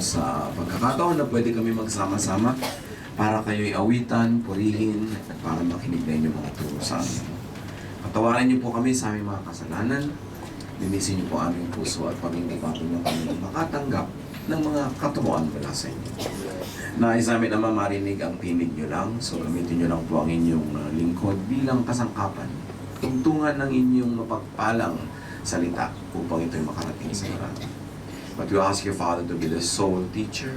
sa pagkakataon na pwede kami magsama-sama para kayo'y awitan, purihin, at para makinig na inyong mga turo sa amin. Patawarin niyo po kami sa aming mga kasalanan. Linisin niyo po aming puso at pag-ingipapin niyo kami makatanggap ng mga katuroan mula sa inyo. Nais namin naman marinig ang tinig niyo lang, so gamitin niyo lang po ang inyong lingkod bilang kasangkapan. Tungtungan ng inyong mapagpalang salita upang ito'y makarating sa marami. But we ask you, Father, to be the sole teacher,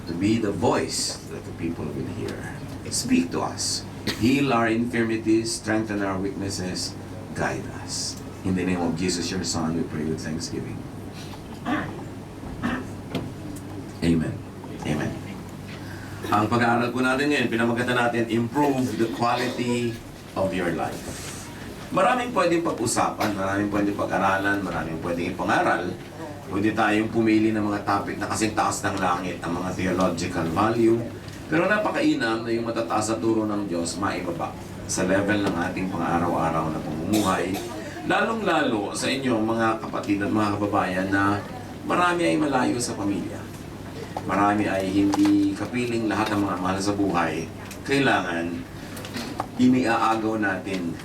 to be the voice that the people will hear. Speak to us. Heal our infirmities, strengthen our weaknesses, guide us. In the name of Jesus, your Son, we pray with thanksgiving. Amen. Amen. Ang pag-aaral po natin ngayon, pinamagatan natin, improve the quality of your life. Maraming pwedeng pag-usapan, maraming pwedeng pag-aralan, maraming pwedeng ipangaral. Pwede tayong pumili ng mga topic na kasing taas ng langit, ang mga theological value. Pero napakainam na yung matataas na turo ng Diyos maibaba sa level ng ating pang-araw-araw na pamumuhay. Lalong-lalo sa inyo mga kapatid at mga kababayan na marami ay malayo sa pamilya. Marami ay hindi kapiling lahat ng mga mahal sa buhay. Kailangan iniaagaw natin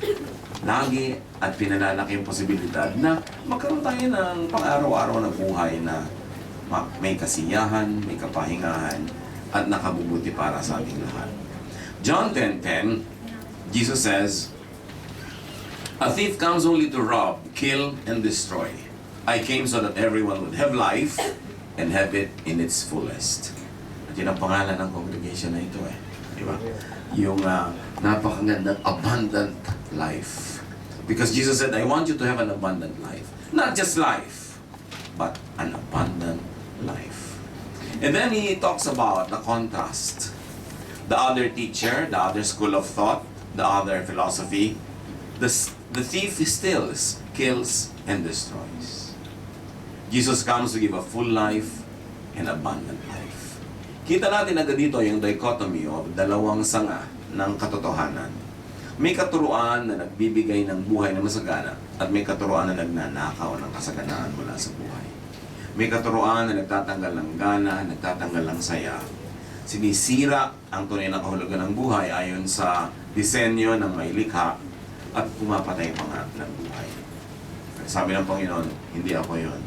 lagi at pinalalaki yung posibilidad na magkaroon tayo ng pang-araw-araw na buhay na may kasiyahan, may kapahingahan, at nakabubuti para sa ating lahat. John 10:10, Jesus says, "A thief comes only to rob, kill, and destroy. I came so that everyone would have life and have it in its fullest." At yun ang pangalan ng congregation na ito Di ba? Yung napakagandang abundant life. Because Jesus said, I want you to have an abundant life. Not just life, but an abundant life. And then he talks about the contrast. The other teacher, the other school of thought, the other philosophy, the thief steals, kills, and destroys. Jesus comes to give a full life and abundant life. Kita natin agad dito yung dichotomy of dalawang sanga ng katotohanan. May katuruan na nagbibigay ng buhay na masagana at may katuruan na nagnanakaw ng kasaganaan mula sa buhay. May katuruan na nagtatanggal ng gana, nagtatanggal ng saya. Sinisira ang tunay na kahulugan ng buhay ayon sa disenyo ng may likha at pumapatay pa nga ng buhay. Sabi ng Panginoon, hindi ako yon.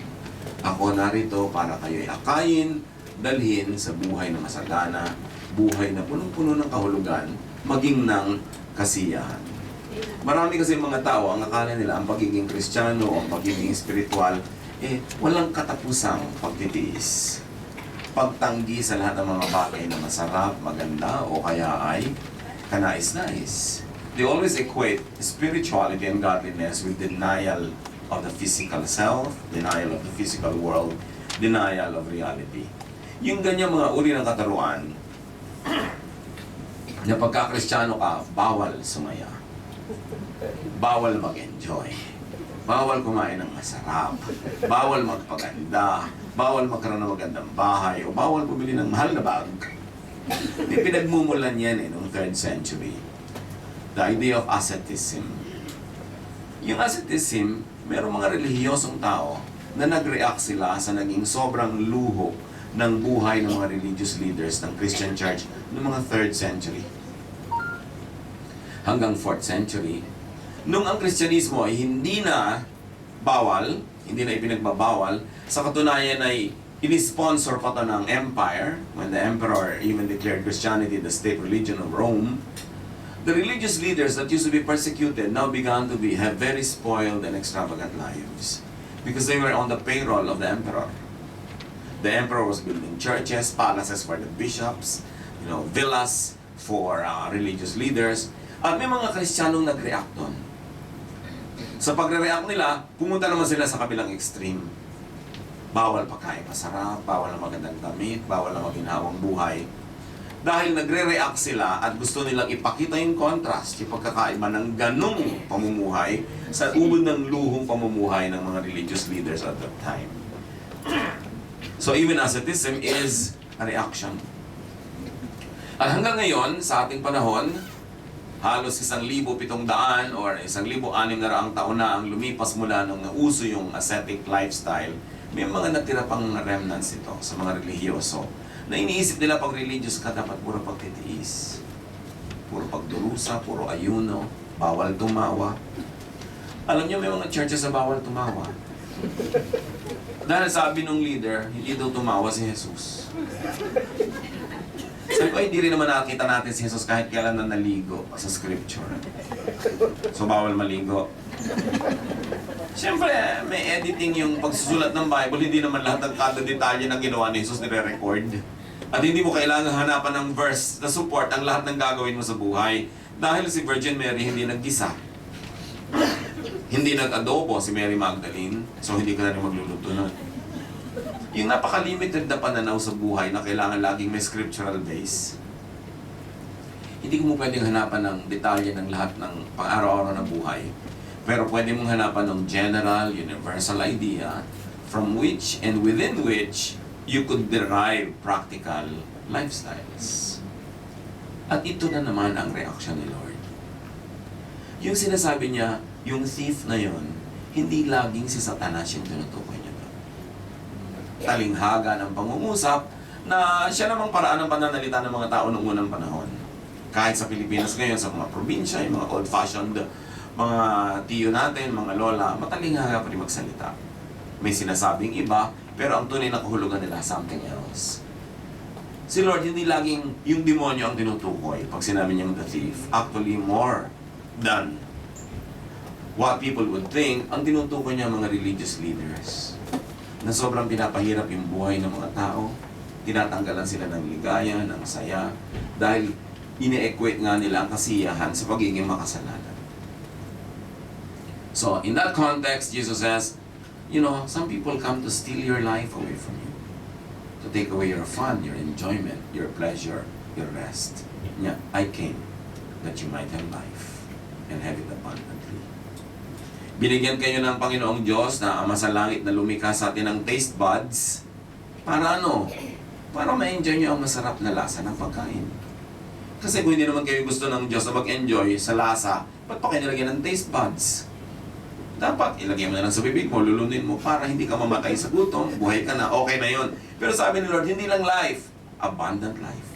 Ako narito para kayo'y akayin, dalhin sa buhay na masagana, buhay na punong-puno ng kahulugan, maging ng kasiyahan. Marami kasi mga tao, ang akala nila, ang pagiging Kristiyano o ang pagiging spiritual, walang katapusang pagtitiis. Pagtanggi sa lahat ng mga bagay na masarap, maganda, o kaya ay kanais-nais. They always equate spirituality and godliness with denial of the physical self, denial of the physical world, denial of reality. Yung ganyan mga uri ng katuruan, na pagka-Kristiyano ka, bawal sumaya. Bawal mag-enjoy. Bawal kumain ng masarap. Bawal magpaganda. Bawal magkaroon ng magandang bahay. O bawal bumili ng mahal na bag. Di pinagmumulan yan noong 3rd century. The idea of asceticism. Yung asceticism, merong mga relihiyosong tao na nag-react sila sa naging sobrang luho ng buhay ng mga religious leaders ng Christian Church noong mga 3rd century hanggang 4th century. Nung ang Kristyanismo ay hindi na bawal, hindi na ipinagbabawal, sa katunayan ay inisponsor pa ito ng empire, when the emperor even declared Christianity the state religion of Rome, the religious leaders that used to be persecuted now began to have very spoiled and extravagant lives because they were on the payroll of the emperor. The emperor was building churches, palaces for the bishops, villas for religious leaders. At may mga Kristiyanong nag-react doon. Sa pagre-react nila, pumunta naman sila sa kabilang extreme. Bawal pagkain masarap, bawal na magandang damit, bawal na maginhawang buhay. Dahil nagre-react sila at gusto nilang ipakita yung contrast, yung pagkakaiba ng ganung pamumuhay sa ubod ng luhong pamumuhay ng mga religious leaders at that time. So even asceticism is a reaction. At hanggang ngayon, sa ating panahon, halos 1,700 or 1,600 taon na ang lumipas mula nung nauso yung ascetic lifestyle May mga natira pang remnants ito sa mga relihiyoso na iniisip nila pag religious ka, dapat puro pagtitiis. Puro pagdurusa, puro ayuno, bawal tumawa. Alam niyo, may mga churches na bawal tumawa. Dahil sabi nung leader, hindi daw tumawa si Jesus. Sabi ko, hindi rin naman nakita natin si Jesus kahit kailan na naligo sa scripture. So, bawal maligo. Siyempre, may editing yung pagsusulat ng Bible, hindi naman lahat ng kada detalye ng ginawa ni Jesus nire-record. At hindi mo kailangan hanapan ng verse na support ang lahat ng gagawin mo sa buhay. Dahil si Virgin Mary hindi naggisa. Hindi nag-adobo si Mary Magdalene, so hindi ka na rin magluluto nun. Yung napaka-limited na pananaw sa buhay na kailangan laging may scriptural base, hindi mo pwedeng hanapan ng detalye ng lahat ng pang-araw-araw na buhay. Pero pwede mong hanapan ng general, universal idea from which and within which you could derive practical lifestyles. At ito na naman ang reaksyon ni Lord. Yung sinasabi niya, yung thief na yon, hindi laging si Satanas yung tinutukoy niya. Talinghaga ng pangungusap na siya namang paraan ng pananalita ng mga tao noong unang panahon. Kahit sa Pilipinas ngayon, sa mga probinsya, yung mga old-fashioned mga tiyo natin, mga lola, matalinghaga pa rin magsalita. May sinasabing iba, pero ang tunay na kahulugan nila, something else. Si Lord, hindi laging yung demonyo ang tinutukoy pag sinabi niyang the thief. Actually, more than what people would think, ang tinutukoy niya mga religious leaders na sobrang pinapahirap yung buhay ng mga tao, tinatanggalan sila ng ligaya, ng saya, dahil ine-equate nga nila ang kasiyahan sa pagiging makasalanan. So, in that context, Jesus says, you know, some people come to steal your life away from you. To take away your fun, your enjoyment, your pleasure, your rest. Yeah, I came that you might have life and have it abundantly. Binigyan kayo ng Panginoong Diyos na Ama sa Langit na lumikha sa atin ng taste buds. Para ano? Para ma-enjoy nyo ang masarap na lasa ng pagkain. Kasi kung hindi naman kayo gusto ng Diyos na mag-enjoy sa lasa, ba't pa kayo nilagyan ng taste buds? Dapat ilagay mo na lang sa bibig mo, lulunin mo para hindi ka mamatay sa gutom, buhay ka na, okay na yon. Pero sabi ni Lord, hindi lang life, abundant life.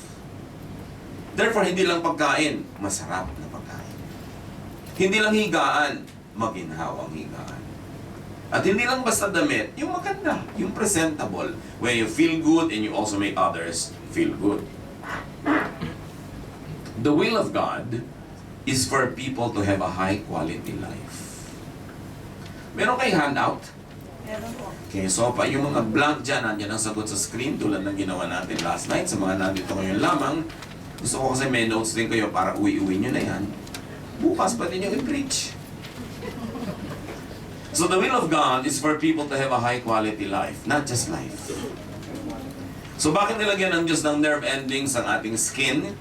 Therefore, hindi lang pagkain, masarap na pagkain. Hindi lang higaan, maginhawang higaan. At hindi lang basta damit, yung maganda, yung presentable, where you feel good and you also make others feel good. The will of God is for people to have a high quality life. Meron kayo handout? Meron po. Okay, so pa yung mga blank dyan, nandiyan ang sagot sa screen tulad ng ginawa natin last night sa mga nandito ngayon lamang. Gusto ko kasi may notes din kayo para uwi-uwi nyo na yan. Bukas pa din yung i-preach. So the will of God is for people to have a high quality life, not just life. So bakit nilagyan ng Diyos ng nerve endings ang ating skin?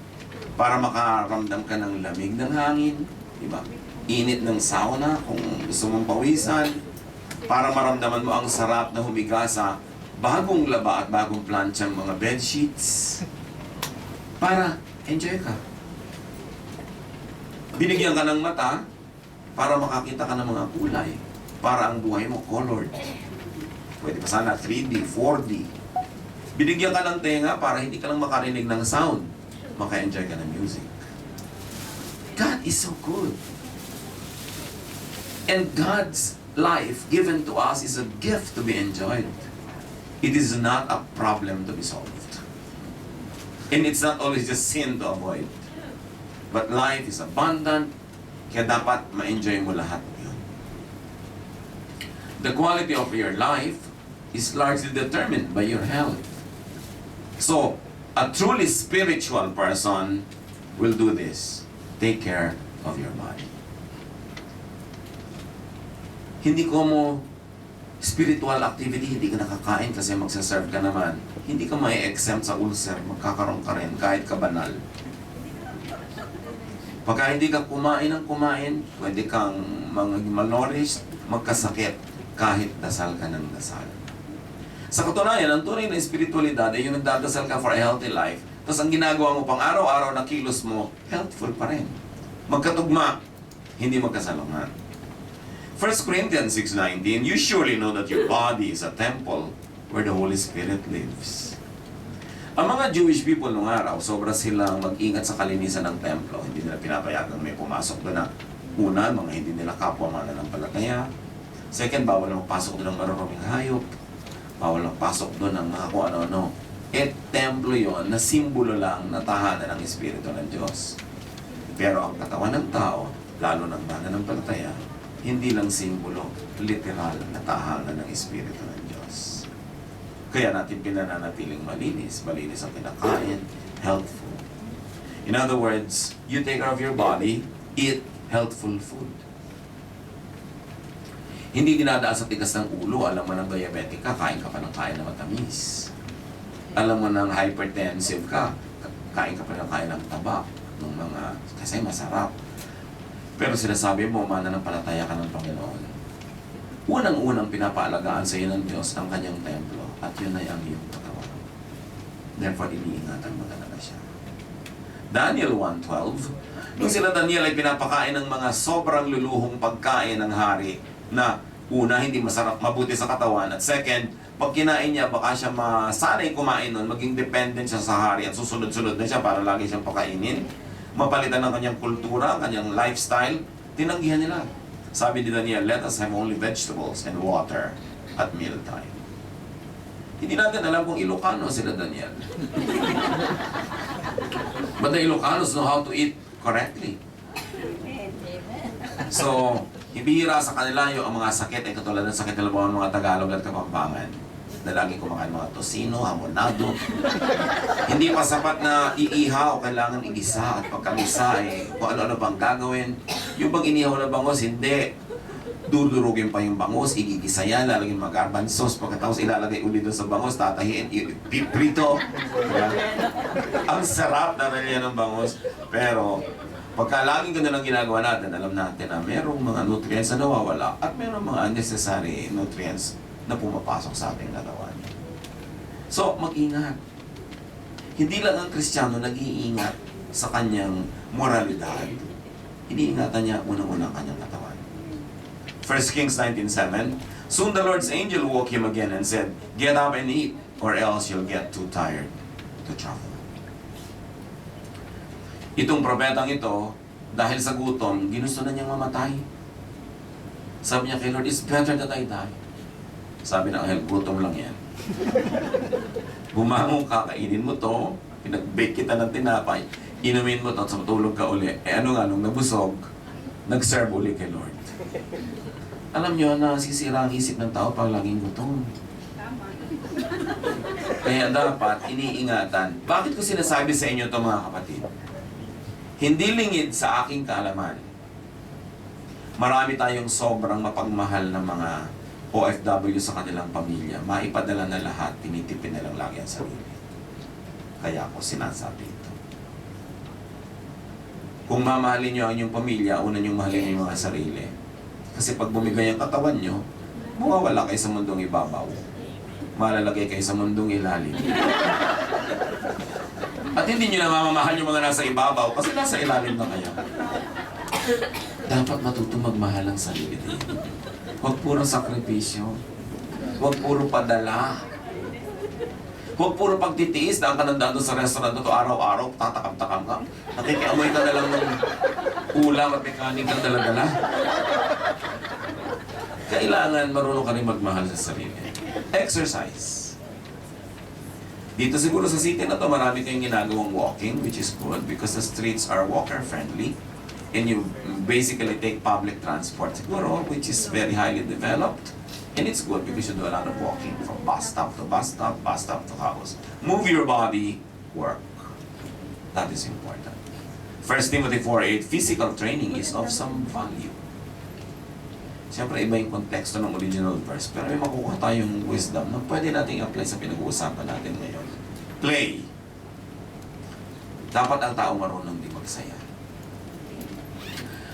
Para makaramdam ka ng lamig ng hangin, diba? Init ng sauna kung gusto mong pawisan, para maramdaman mo ang sarap na humiga sa bagong laba at bagong planchang mga bed sheets. Para enjoy ka. Binigyan ka ng mata para makakita ka ng mga kulay, para ang buhay mo colored. Pwede pa sana 3D, 4D. Binigyan ka ng tenga para hindi ka lang makarinig ng sound, maka-enjoy ka ng music. God is so good. And God's life given to us is a gift to be enjoyed. It is not a problem to be solved. And it's not always just sin to avoid. But life is abundant, kaya dapat ma-enjoy mo lahat yun. The quality of your life is largely determined by your health. So, a truly spiritual person will do this. Take care of your body. Hindi ko mo spiritual activity, hindi ka nakakain kasi magsaserve ka naman. Hindi ka may-exempt sa ulcer, magkakaroon ka rin kahit ka banal. Pagka hindi ka kumain ng kumain, pwede kang malnourished, magkasakit kahit dasal ka ng dasal. Sa katunayan, ang tunay na espiritualidad ay yung nagdadasal ka for a healthy life. Tapos ang ginagawa mo pang araw-araw na kilos mo, healthful pa rin. Magkatugma, hindi magkasalungan. 1 Corinthians 6:19, you surely know that your body is a temple where the Holy Spirit lives. Ang mga Jewish people nung araw, sobra silang mag-ingat sa kalinisan ng templo. Hindi nila pinapayagan may pumasok doon na una, mga hindi nila kapwa mananampalataya. Second, bawal na magpasok doon ng maruruming hayop. Bawal na pasok doon ng mga kung ano-ano. Templo yon na simbolo lang na tahanan ng Espiritu ng Diyos. Pero ang katawan ng tao, lalo ng mananampalataya, hindi lang simbolo, literal na tahanan ng Espiritu ng Diyos. Kaya natin pinananatiling malinis. Malinis ang kinakain, healthful. In other words, you take care of your body, eat healthful food. Hindi dinadaan sa tigas ng ulo. Alam mo ng diabetic ka, kain ka pa ng kain na matamis. Alam mo ng hypertensive ka, kain ka pa ng kain ng taba, ng mga, kasi masarap. Pero sinasabi mo, mananampalataya ka ng Panginoon. Unang-unang pinapaalagaan sa iyo ng Diyos ang kanyang templo at yun ay ang iyong katawan. Therefore, iniingatan mo talaga siya. Daniel 1:12, nung sila Daniel ay pinapakain ng mga sobrang luluhong pagkain ng hari na una, hindi masarap, mabuti sa katawan, at second, pag kinain niya, baka siya masanay kumain nun, maging dependent siya sa hari at susunod-sunod na siya para lagi siyang pakainin. Mapalitan ng kanyang kultura, kanyang lifestyle, tinanggihan nila. Sabi ni Daniel, let us have only vegetables and water at mealtime. Hindi natin alam kung Ilocano sila Daniel. But the Ilocanos know how to eat correctly. So, ibihira sa kanila yung mga sakit ay katulad ng sakit ng mga Tagalog at Kapampangan na laging kumakain mga tosino, hamonado. Hindi pa sapat na iihaw, kailangan igisa at pagkamisa ay kung ano-ano pang gagawin. Yung bang inihaw na bangus, hindi. Dudurugin pa yung bangus, igigisa yan, lalagyan mga garban sauce, pagkatapos ilalagay ulit doon sa bangus, tatahiin, prito. Ang sarap na rin yan ng bangus. Pero, pagka laging ganun ang ginagawa natin, alam natin na merong mga nutrients na nawawala at merong mga unnecessary nutrients na pumapasok sa ating katawan. So, mag-ingat. Hindi lang ang Kristiyano nag-iingat sa kanyang moralidad. Iniingatan niya unang-unang kanyang katawan. 1 Kings 19:7, soon the Lord's angel woke him again and said, get up and eat, or else you'll get too tired to travel. Itong propetang ito, dahil sa gutom, ginusto na niyang mamatay. Sabi niya kay Lord, it's better that I die. Sabi ng anghel, gutom lang yan. Bumangon ka, kainin mo to, pinag-bake kita ng tinapay, inumin mo to, at matulog ka uli. Ano nga, nung nabusog, nag-serve uli kay Lord. Alam niyo na sisira ang isip ng tao pag laging gutom. Kaya dapat iniingatan. Bakit ko sinasabi sa inyo ito mga kapatid? Hindi lingid sa aking kaalaman. Marami tayong sobrang mapagmahal na mga OFW sa kanilang pamilya. Maipadala na lahat, tinitipin na lang lagi ang sarili. Kaya ako sinasabi ito. Kung mamahalin nyo ang inyong pamilya, una nyong mahalin yung mga sarili. Kasi pag bumigay ang katawan nyo, mawawala kayo sa mundong ibabaw. Malalagay kayo sa mundong ilalim. At hindi nyo na mamamahal yung mga nasa ibabaw kasi nasa ilalim na kayo. Dapat matuto magmahal ang sarili. Huwag puro sakripisyo. Huwag puro padala. Huwag puro pagtitiis na ang kanandaan doon sa restaurant na to araw-araw, tatakam-takam ka. Nakikiamoy ka na lang ng ulam at mekanik ng dala-dala. Kailangan marunong ka rin magmahal sa sarili. Exercise. Dito siguro sa city na to, marami kayong ginagawang walking, which is good because the streets are walker-friendly. And you basically take public transport siguro, which is very highly developed. And it's good because you do a lot of walking from bus stop to bus stop, bus stop to house. Move your body, work. That is important. 1 Timothy 4:8, physical training is of some value. Siyempre, iba yung konteksto ng original verse, pero may makukuha tayong wisdom na pwede nating apply sa pinag-uusapan natin ngayon. Play. Dapat ang tao marunong di magsaya.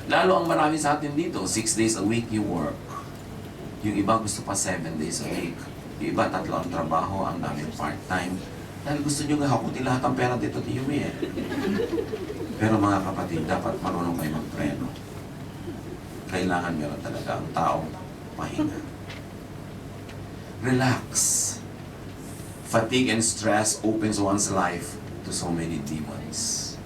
Lalo ang marami sa atin dito, 6 days a week you work. Yung iba gusto pa 7 days a week. Yung iba 3 ang trabaho, ang daming part-time. Dahil gusto nyo nga hakutin lahat ang pera dito at iuwi eh. Pero mga kapatid, dapat marunong kayo magpreno. kailangan meron talaga ang taong pahinga. Relax. Fatigue and stress opens one's life to so many demons.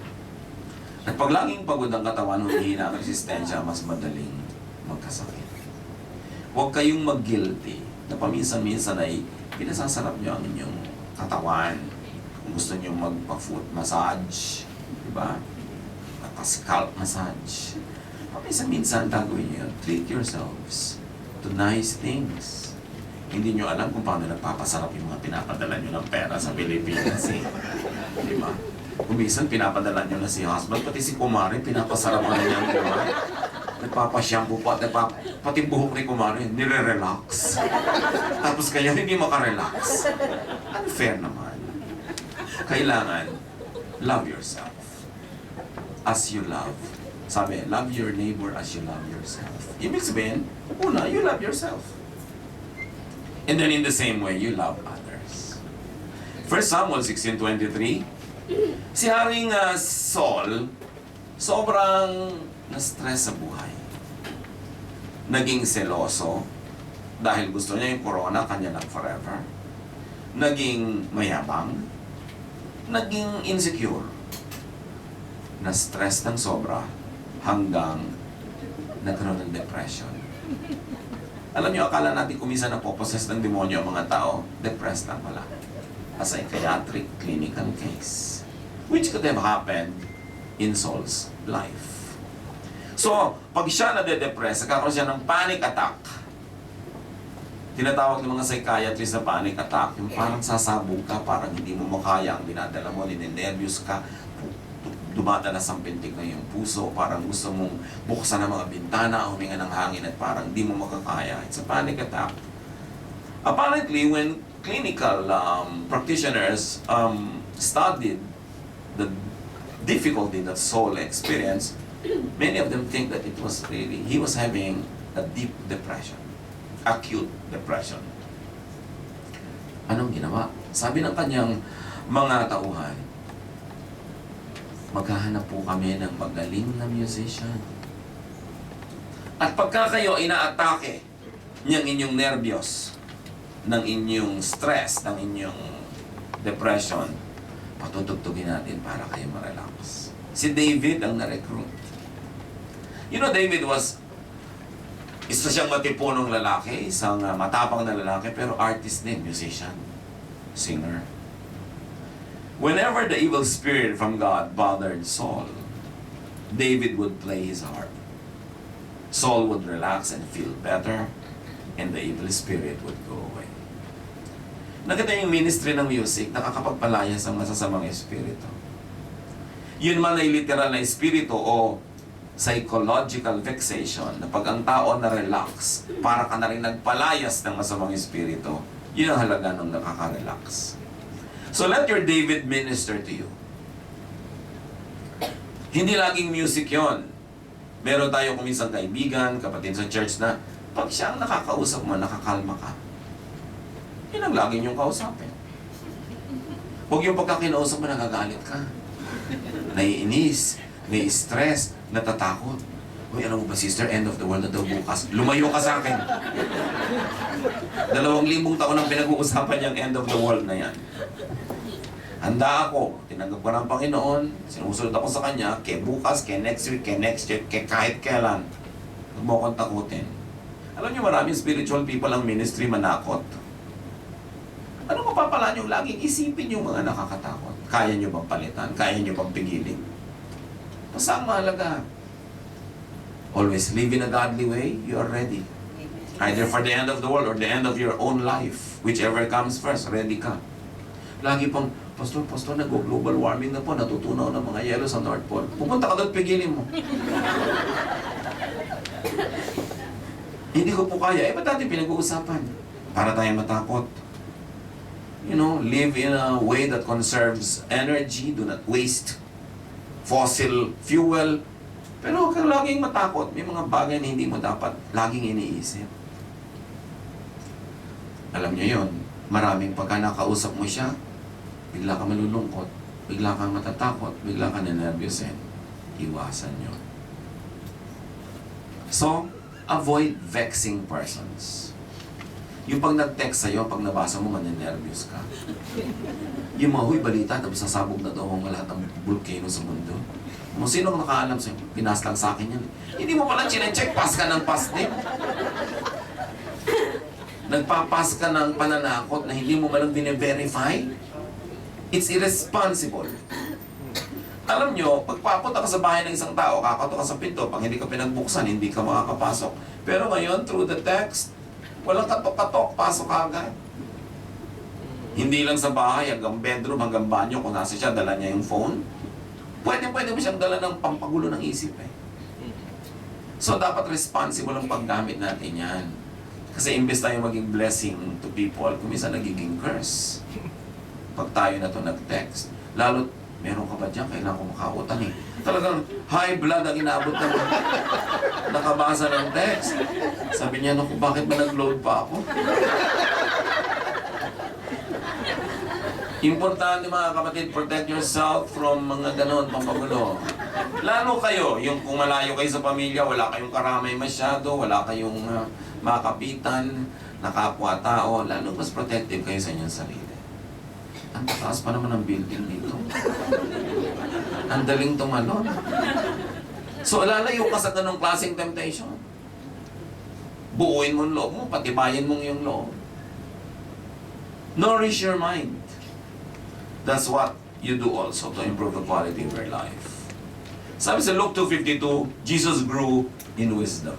At pag laging pagod ang katawan, humihina ang resistensya, mas madaling magkasakit. Huwag kayong mag-guilty na paminsan-minsan ay pinasasarap nyo ang inyong katawan. Kung gusto nyo magpa-foot massage, di ba? Magpa-scalp massage. Paminsan-minsan, gagawin nyo, treat yourselves to nice things. Hindi nyo alam kung paano nagpapasarap yung mga pinapadala nyo ng pera sa Pilipinas eh. Di ba? Kumisan, pinapadala nyo na si husband, pati si kumari, pinapasarap na niya ang kumari. Nagpapashampoo pa, pati buhok ni kumari, nire-relax. Tapos kaya hindi makarelax. Unfair naman. Kailangan, love yourself as you love. Sabi, love your neighbor as you love yourself. Ibig sabihin, una, you love yourself. And then in the same way, you love others. 1 Samuel 16:23, si Haring Saul, sobrang na-stress sa buhay. Naging seloso, dahil gusto niya yung corona, kanya lang forever. Naging mayabang, naging insecure. Na-stress ng sobra, hanggang nagkaroon ng depression. Alam niyo, akala natin kumisa na po-possess ng demonyo ang mga tao, depressed lang pala. A psychiatric clinical case. Which could have happened in Saul's life. So, pag siya nade-depress, nagkakaroon siya ng panic attack. Tinatawag ng mga psychiatrist na panic attack, yung parang sasabog ka, parang hindi mo makaya ang dinadala mo, ninenervyos ka, dumadalas ang pintig na yung puso, parang gusto mong buksan ang mga bintana, huminga ng hangin at parang di mo makakaya. It's a panic attack. Apparently, when clinical practitioners studied the difficulty that Saul experienced, many of them think that it was really, he was having a deep depression, acute depression. Anong ginawa? Sabi ng kanyang mga tauhan, maghahanap po kami ng magaling na musician. At pagka kayo inaatake niyang inyong nervyos, ng inyong stress, ng inyong depression, patutugtugin natin para kayo ma-relax. Si David ang na-recruit. You know, David was isa siyang matipunong lalaki, isang matapang na lalaki, pero artist din, musician, singer. Whenever the evil spirit from God bothered Saul, David would play his harp. Saul would relax and feel better, and the evil spirit would go away. Nakita yung ministry ng music, nakakapagpalayas ang masasamang espiritu. Yun man ay literal na espiritu o psychological vexation, na pag ang tao na relax, para ka na rin nagpalayas ng masamang espiritu, yun ang halaga ng nakaka-relax. So let your David minister to you. Hindi laging music yon. Meron tayo kuminsang kaibigan, kapatid sa church na pag siya ang nakakausap mo, nakakalma ka. Yun ang lagi niyong kausapin. Huwag yung pagkakinausap mo, nagagalit ka. Naiinis, nai-stress, natatakot. Uy, alam mo ba sister, end of the world na daw bukas. Lumayo ka sa akin. 2,000 taon ang pinag-uusapan yung end of the world na yan. Handa ako, tinanggap ko ng Panginoon, sinusunod ako sa Kanya, kay bukas, kay next week, kay next year, kay kahit kailan. Huwag mo akong takutin. Alam niyo, maraming spiritual people ang ministry manakot. Ano mapapala niyo? Laging isipin yung mga nakakatakot. Kaya niyo bang palitan? Kaya niyo bang pigilin? Basta ang mahalaga. Always live in a godly way, you are ready. Either for the end of the world or the end of your own life. Whichever comes first, ready ka. Lagi pang, Pastor, nag-global warming na po, natutunaw ng mga yelo sa North Pole. Pupunta ka doon, pigilin mo. Hindi ko po kaya. Ba't natin pinag-uusapan? Para tayong matakot. You know, live in a way that conserves energy, do not waste fossil fuel. Pero huwag kang laging matakot. May mga bagay na hindi mo dapat laging iniisip. Alam niyo yon, maraming pagka nakausap mo siya, bigla ka malulungkot, bigla kang matatakot, bigla ka na-nervousin. Iwasan nyo. So, avoid vexing persons. Yung pag nag-text sa'yo, pag nabasa mo, maninervyos ka. Yung mga, huy, balita, tapos sasabog na daw ang lahat ng volcano sa mundo. Kung sino ang nakaalam sa'yo, pinas lang sa akin yan. Hindi mo pala chinecheck, pass ka ng pass din. Nagpapas ka ng pananakot na hindi mo malang dine-verify. It's irresponsible. Alam nyo, pagpapunta ka sa bahay ng isang tao, kakato ka sa pinto, pag hindi ka pinagbuksan, hindi ka makakapasok. Pero ngayon, through the text, walang katok-katok, pasok ka agad. Hindi lang sa bahay, hanggang bedroom, hanggang banyo, kung nasa siya, dala niya yung phone. Pwede mo siyang dala ng pampagulo ng isip eh. So, dapat responsible ang paggamit natin yan. Kasi imbes tayo maging blessing to people, kumisa nagiging curse. Pag tayo na to nag-text. Lalo, meron ka ba dyan? Kailangan ko makautang eh. Talagang high blood ang inabot ng nakabasa ng text. Sabi niya, naku, bakit ba nag-load pa ako? Importante mga kapatid, protect yourself from mga ganon, pampagulo. Lalo kayo, yung kung malayo kayo sa pamilya, wala kayong karamay masyado, wala kayong makapitan, nakapwa-tao, lalo mas protective kayo sa inyong sarili. Ang taas pa naman ang building dito. Ang daling tumalon. So, lalayo ka sa ganong klaseng temptation. Buuin mo ang loob mo, patibayin mo yung loob. Nourish your mind. That's what you do also to improve the quality of your life. Sabi sa Luke 2:52, Jesus grew in wisdom.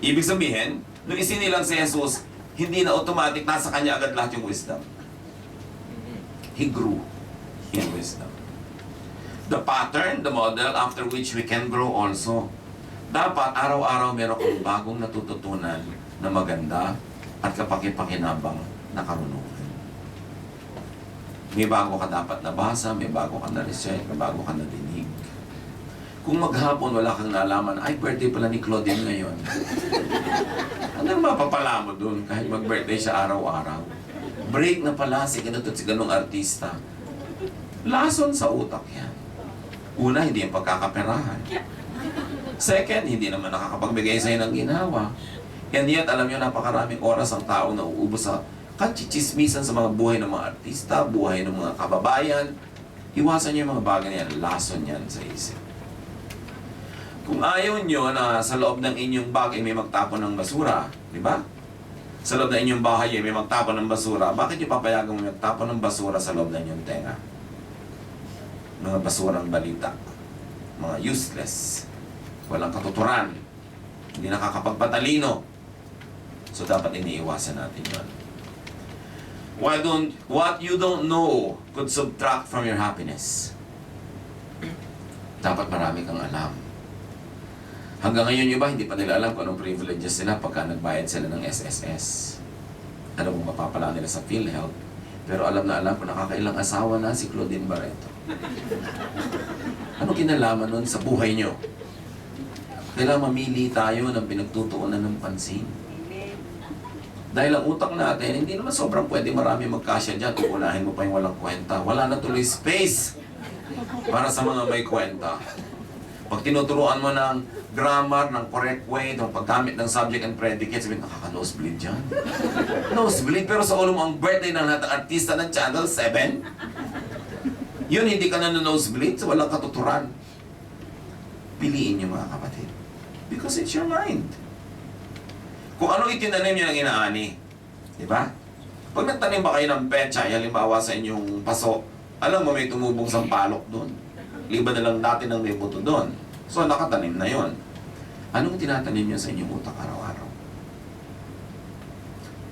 Ibig sabihin, nung isinilang si Jesus, hindi na automatic nasa kanya agad lahat yung wisdom. He grew in wisdom. The pattern, the model after which we can grow also. Dapat araw-araw meron kang bagong natututunan na maganda at kapaki-pakinabang na karunungan. May bago ka dapat nabasa, may bago ka na-research, may bago ka nadinig. Kung maghapon wala kang nalaman, ay birthday pala ni Claudine ngayon. Anong mapapala mo dun kahit mag-birthday siya araw-araw? Break na pala si ganito at si ganong artista. Lason sa utak yan. Una, hindi yung pagkakaperahan. Second, hindi naman nakakapagbigay sa'yo ng ginawa. And yet, alam nyo, napakaraming oras ang tao na uubos sa kachichismisan sa mga buhay ng mga artista, buhay ng mga kababayan. Iwasan nyo yung mga bagay na yan. Lason yan sa isip. Kung ayaw nyo na sa loob ng inyong bag ay may magtapon ng basura, di ba? Sa loob ng inyong bahay ay may magtapon ng basura, bakit nyo papayagang may magtapon ng basura sa loob ng inyong tenga? Mga basurang balita. Mga useless. Walang katuturan. Hindi nakakapagpatalino. So dapat iniiwasan natin yun. What you don't know could subtract from your happiness. Dapat marami kang alam. Hanggang ngayon yung iba, hindi pa nila alam kung anong privileges sila pagka nagbayad sila ng SSS. Ano kung mapapala nila sa PhilHealth. Pero alam na alam kung nakakailang asawa na si Claudine Barreto. Ano kinalaman nun sa buhay nyo? Kailangan mamili tayo ng pinagtutuunan ng pansin. Dahil ang utak natin, hindi naman sobrang pwede marami magkasya dyan. Uunahin mo pa yung walang kwenta. Wala na tuloy space para sa mga may kwenta. Pag tinuturuan mo ng grammar, ng correct way, ng paggamit ng subject and predicate, sabihin, nakaka-nosebleed dyan. Nosebleed, pero sa ulo mo ang birthday ng lahat ng artista ng Channel 7. Yun, hindi ka na nosebleed, so walang katuturan. Piliin niyo mga kapatid. Because it's your mind. Kung ano itinanim niyo ng inaani. Di ba? Pag nagtanim ba kayo ng pechay, halimbawa sa inyong paso, alam mo may tumubong sampalok doon. Liba na lang dati ng may buto doon. So nakatanim na yon. Anong tinatanim niyo sa inyong utak araw-araw?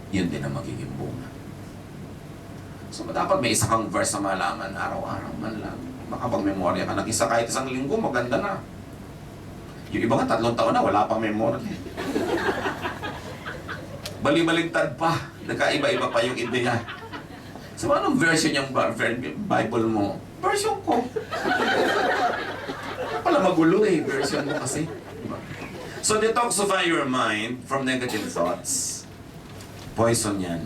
Yun din ang magiging bunga. So dapat may isa kang verse na malaman araw-araw man lang. Makapag-memorya ka. Nag-isa kahit isang linggo, maganda na. Yung iba nga 3 taon na, wala pang memorya. Bali-baligtad pa. Nagkaiba-iba pa yung ideya. So, anong version yung Bible mo? Version ko. Pala magulo eh, version mo kasi. So, detoxify your mind from negative thoughts. Poison yan.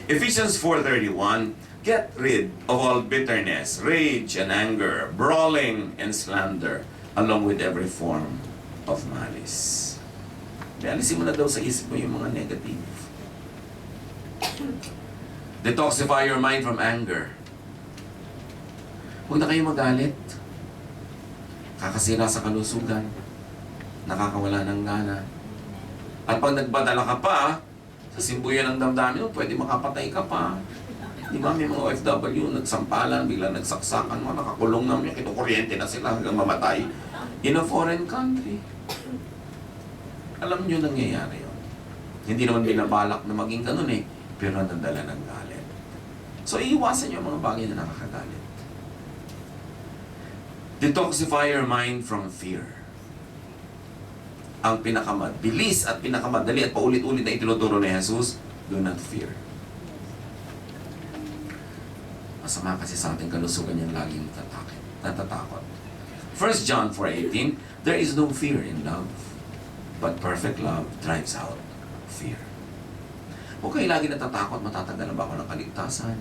Ephesians 4:31, get rid of all bitterness, rage and anger, brawling and slander, along with every form of malice. Alisin mo na daw sa isip mo yung mga negative. Detoxify your mind from anger. Huwag na kayo magalit. Kakasira sa kalusugan. Nakakawala ng gana. At pag nagbadala ka pa, sa simbuyan ng damdamin mo, pwede makapatay ka pa. Di ba, may mga OFW, nagsampalan, bigla nagsaksakan mo, nakakulong na, kinukuryente na sila hanggang mamatay in a foreign country. Alam nyo nangyayari yun. Hindi naman binabalak na maging ganun eh, pero nadala ng galit. So, iiwasan nyo ang mga bagay na nakakagalit. Detoxify your mind from fear. Ang pinakamabilis at pinakamadali at paulit-ulit na itinuturo ni Jesus, do not fear. Masama kasi sa ating kalusugan yan laging natatakot. 1 John 4:18, there is no fear in love, but perfect love drives out fear. Huwag kayo lagi natatakot, matatanggalan ba ako ng kaligtasan?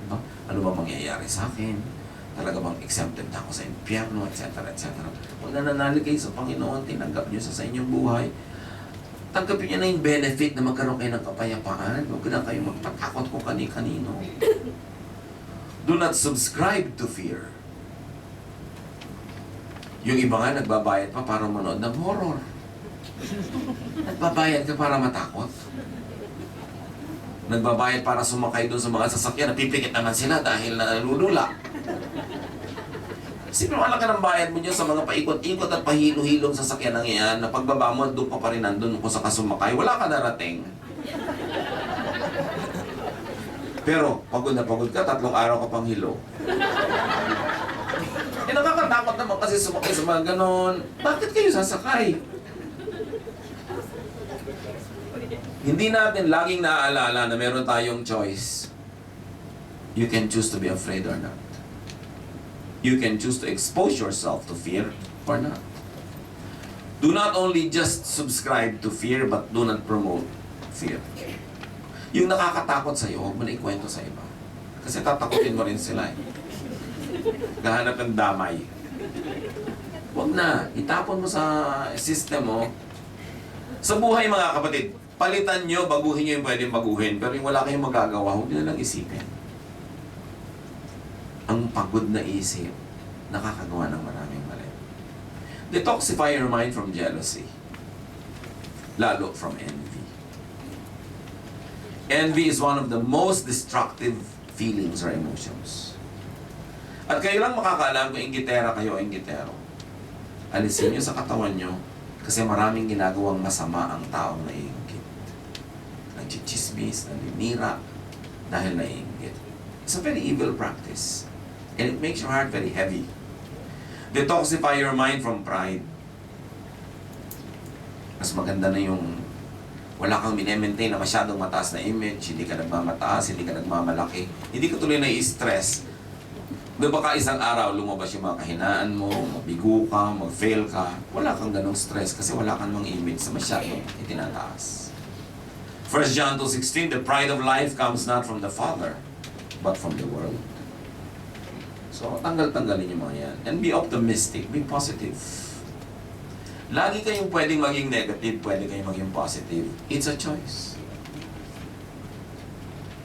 Diba? Ano ba mangyayari sa akin? Talaga bang exempted na ako sa impyerno, etc., etc. Kung nananalig kayo sa Panginoon, tinanggap niyo sa inyong buhay, tanggapin niyo na yung benefit na magkaroon kayo ng kapayapaan. Huwag na kayo magpatakot kung kani-kanino. Do not subscribe to fear. Yung iba nga, nagbabayad pa para manood ng horror. Nagbabayad ka para matakot. Nagbabayad para sumakay doon sa mga sasakyan, napipikit naman sila dahil nalulula. Sino wala ka ng bayad mo dyan sa mga paikot-ikot at pahilo-hilong sasakyan ng iyan na pagbaba mo, doon pa rin nandun kung sa kasumakay, wala ka narating. Pero, pagod na pagod ka, 3 araw ka pang hilo. Nakakatakot naman kasi sumakay sa mga ganon. Bakit kayo sasakay? Hindi natin laging naaalala na meron tayong choice. You can choose to be afraid or not. You can choose to expose yourself to fear or not. Do not only just subscribe to fear, but do not promote fear. Yung nakakatakot sa'yo, huwag mo na ikwento sa iba. Kasi tatakutin mo rin sila eh. Gahanap ng damay. Huwag na. Itapon mo sa system mo. Sa buhay mga kapatid, palitan nyo, baguhin nyo yung pwedeng baguhin. Pero yung wala kayong magagawa, huwag nyo na lang isipin. Ang pagod na isip, nakakagawa ng maraming mali. Detoxify your mind from jealousy. Lalo from envy. Envy is one of the most destructive feelings or emotions. At kayo lang makakaalam kung inggitera kayo o inggitero. Alisin nyo sa katawan nyo kasi maraming ginagawang masama ang taong naiinggit. Nagchichismis, naninira dahil naiinggit. It's a very evil practice. And it makes your heart very heavy. Detoxify your mind from pride. Mas maganda na yung wala kang minemaintain na masyadong mataas na image, hindi ka nagmamataas, hindi ka nagmamalaki, hindi ka tuloy na i-stress. Doon baka isang araw lumabas yung mga kahinaan mo, mabigo ka, mag-fail ka, wala kang ganong stress kasi wala kang mga image na masyadong itinataas. 1 John 2:16, the pride of life comes not from the Father, but from the world. So, tanggal-tanggalin yung mga yan. And be optimistic, be positive. Lagi kayong pwedeng maging negative, pwede kayong maging positive. It's a choice.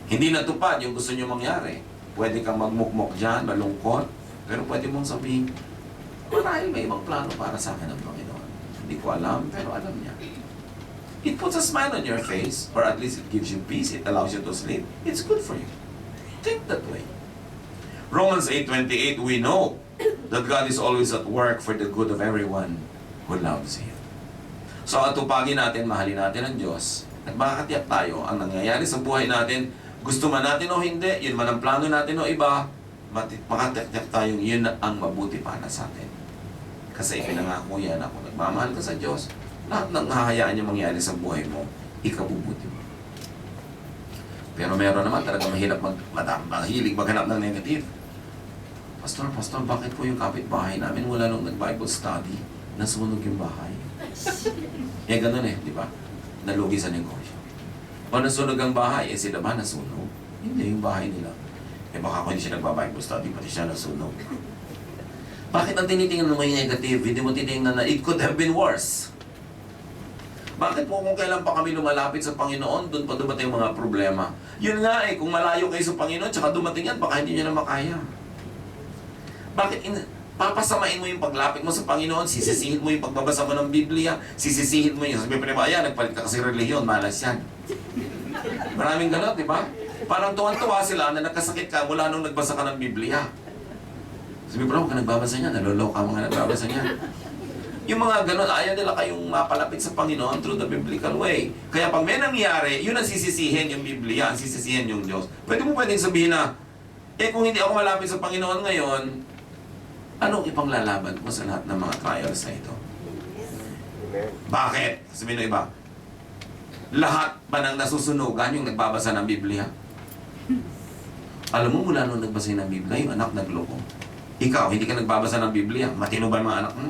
Hindi natupad yung gusto nyo mangyari. Pwede kang magmukmok dyan, malungkot, pero pwede mong sabihin, marahil may ibang plano para sa akin ng Panginoon. Hindi ko alam, pero alam niya. It puts a smile on your face, or at least it gives you peace, it allows you to sleep. It's good for you. Think that way. Romans 8:28, we know that God is always at work for the good of everyone who loves Him. So, atupagin natin, mahalin natin ang Diyos, at makakatiyak tayo, ang nangyayari sa buhay natin, gusto man natin o hindi, yun man ang plano natin o iba, makatiyak tayong yun ang mabuti para sa atin. Kasi ipinangako yan, ako nagmamahal ka sa Diyos, lahat ng hahayaan niya mangyari sa buhay mo, ikabubuti mo. Pero meron naman talaga mahilig maghanap ng negative. Pastor, bakit po yung kapitbahay namin wala nung nag-Bible study, nasunog yung bahay? Ganun di ba? Nalugi sa negosyo. O nasunog ang bahay, sila ba nasunog? Hindi, yung bahay nila. Baka kung hindi siya nagba-Bible study, pati siya nasunog. Bakit ang tinitingnan mo yung negative? Hindi mo tinitingnan na it could have been worse. Bakit po kung kailan pa kami lumalapit sa Panginoon, doon pa dumating mga problema? Yun nga kung malayo kayo sa Panginoon, tsaka dumating yan, baka hindi nyo na makaya. Bakit papasamain mo yung paglapit mo sa Panginoon, sisisihin mo yung pagbabasa mo ng Biblia, sisisihin mo yung sabi pa ayan, nagpalit ka kasi relihiyon, malas yan. Maraming ganun, di ba? Parang tuwan-tuwa sila na nagkasakit ka mula nung nagbasa ka ng Biblia. Sabi pa huwag ka nagbabasa niya, naloloka mga nagbabasa niya. Yung mga ganun, ayaw nila kayong mapalapit sa Panginoon through the biblical way. Kaya pag may nangyari, yun ang sisisihin yung Biblia, ang sisisihin yung Diyos. Pwedeng sabihin na, kung hindi ako malapit sa Panginoon ngayon, anong ipanglalaban mo sa lahat ng mga trials na ito? Bakit? Sabihin ng iba, lahat ba ng nasusunugan yung nagbabasa ng Biblia? Alam mo, mula nung nagbasa ng Biblia, yung anak nagloko. Ikaw, hindi ka nagbabasa ng Biblia, matino ba ang mga anak mo?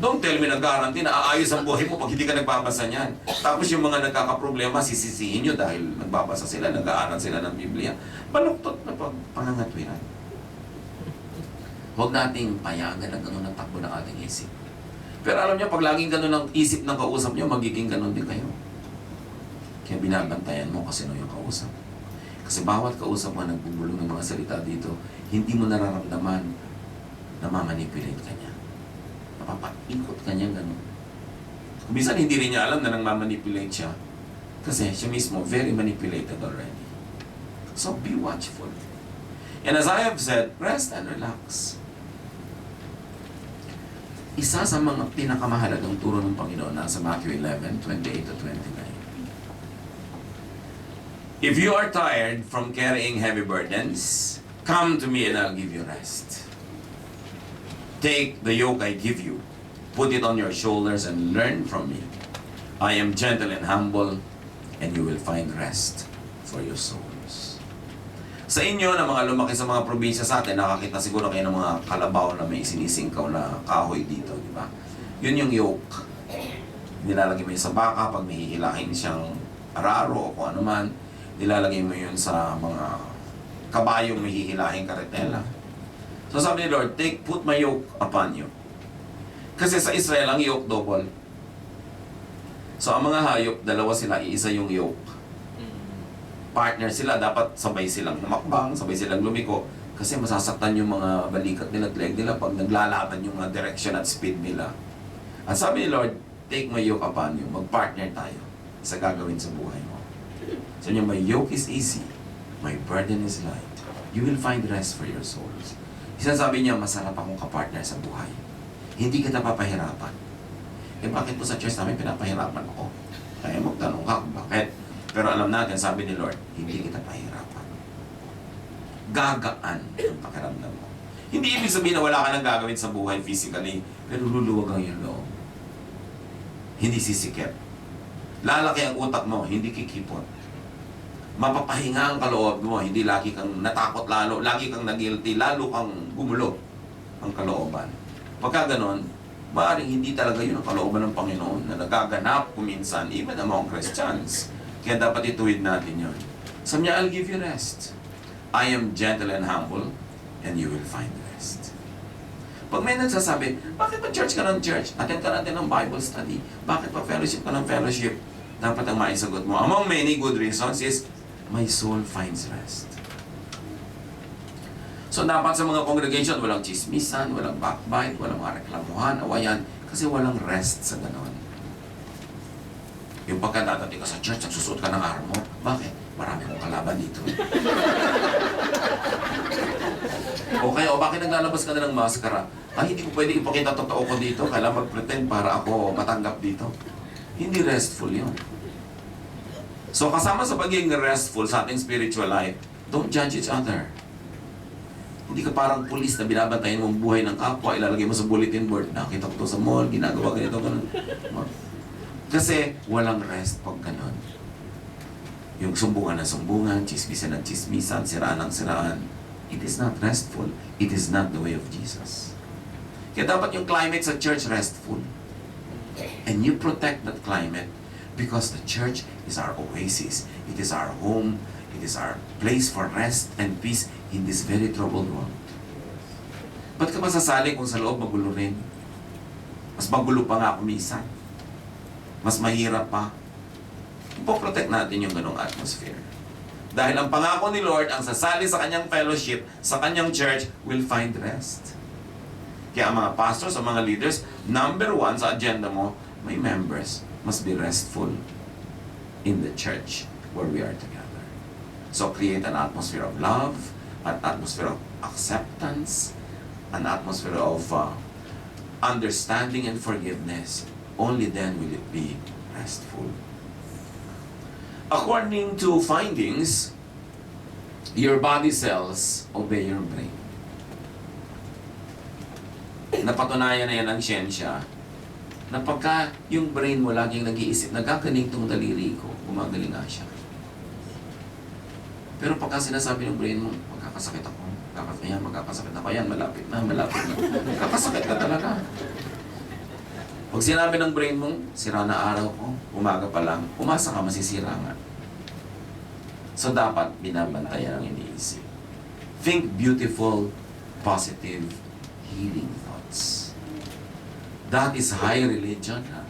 Don't tell me na guarantee na aayos ang buhay mo pag hindi ka nagbabasa niyan. Tapos yung mga nagkakaproblema, sisisihin nyo dahil nagbabasa sila, nag-aaral sila ng Biblia. Baluktot na pangangatwiran. Huwag nating payagan na gano'n ang takbo ng ating isip. Pero alam niyo, pag laging gano'n ang isip ng kausap niyo, magiging gano'n din kayo. Kaya binabantayan mo kasi yung kausap. Kasi bawat kausap mo nagbubulong ng mga salita dito, hindi mo nararamdaman na mamanipulate ka niya. Napapaikot ka niya gano'n. Kung minsan hindi rin niya alam na nang mamanipulate siya. Kasi siya mismo, very manipulated already. So be watchful. And as I have said, rest and relax. Isa sa mga pinakamahalagang turo ng Panginoon nasa Matthew 11:28-29. If you are tired from carrying heavy burdens, come to me and I'll give you rest. Take the yoke I give you, put it on your shoulders and learn from me. I am gentle and humble, and you will find rest for your souls. Sa inyo na mga lumaki sa mga probinsya sa atin, nakakita siguro kayo ng mga kalabaw na may sinisingkaw na kahoy dito, di ba? Yun yung yoke. Nilalagay mo yun sa baka pag may hihilahin siyang araro o kung ano man. Nilalagay mo yun sa mga kabayong may hihilahin karetela. So sabi ni Lord, put my yoke upon you. Kasi sa Israel, ang yoke double. So ang mga hayop, dalawa sila, iisa yung yoke. Partner sila, dapat sabay silang humakbang, sabay silang lumiko. Kasi masasaktan yung mga balikat nila at leg nila pag naglalaban yung mga direction at speed nila. At sabi ni Lord, take my yoke upon you. Mag-partner tayo sa gagawin sa buhay mo. So my yoke is easy, my burden is light. You will find rest for your souls. Sinasabi niya, masarap akong kapartner sa buhay. Hindi kita papahirapan. Bakit po sa church namin pinapahirapan ako? Kaya magtanong ka, bakit? Pero alam natin, sabi ni Lord, hindi kita pahirapan. Gagaan ang pakiramdam mo. Hindi ibig sabihin na wala ka nang gagawin sa buhay physically, pero luluwag ang iyong loob. Hindi sisikip. Lalaki ang utak mo, hindi kikipot. Mapapahinga ang kaloob mo, hindi lagi kang natakot lalo, lagi kang nagilty, lalo kang gumulo ang kalooban. Pagka ganon, maaaring hindi talaga yun ang kalooban ng Panginoon na nagaganap kuminsan, even among Christians. Kaya dapat ituwid natin yun. Sabi niya, I'll give you rest. I am gentle and humble, and you will find rest. Pag may nagsasabi, bakit pa church ka ng church? Attend ka natin ng Bible study. Bakit pa fellowship ka ng fellowship? Dapat ang maisagot mo. Among many good reasons is, my soul finds rest. So dapat sa mga congregation, walang chismisan, walang backbite, walang mga reklamuhan, awayan, kasi walang rest sa ganon. Yung pagkadadating ka sa church, nagsusuot ka ng armor. Bakit? Marami mong kalaban dito. Okay, o bakit naglalabas ka na ng maskara? Ay, hindi ko pwede ipakita totoo ko dito. Kailangan mag-pretend para ako matanggap dito. Hindi restful yun. So, kasama sa pagiging restful sa ating spiritual life, don't judge each other. Hindi ka parang pulis na binabantayan mo ang buhay ng kapwa, ilalagay mo sa bulletin board. Nakita ko to sa mall, ginagawa ganito, ganun. Kasi walang rest pag ganon. Yung sumbungan ng sumbungan, chismisan ng chismisan, siraan ng siraan. It is not restful. It is not the way of Jesus. Kaya dapat yung climate sa church restful. And you protect that climate because the church is our oasis. It is our home. It is our place for rest and peace in this very troubled world. Ba't ka masasali kung sa loob magulo rin? Mas magulo pa nga kumisan. Mas mahirap pa. Ipoprotect natin yung ganong atmosphere. Dahil ang pangako ni Lord, ang sasali sa kanyang fellowship, sa kanyang church, will find rest. Kaya ang mga pastors, ang mga leaders, number one sa agenda mo, may members must be restful in the church where we are together. So create an atmosphere of love, an atmosphere of acceptance, an atmosphere of understanding and forgiveness. Only then will it be restful. According to findings, your body cells obey your brain. Napatunayan na yan ang siyensya na pagka yung brain mo laging nag-iisip, nagkakaling tong daliri ko, gumagaling nga siya. Pero pagka sinasabi ng brain mo, magkakasakit ako, magkakasakit ako, yan, malapit na. Magkakasakit ka talaga. Pag sinabi ng brain mo, sira na araw ko, umaga pa lang, umasa ka, masisira nga. So dapat binabantayan ang iniisip. Think beautiful, positive, healing thoughts. That is high religion. Ha?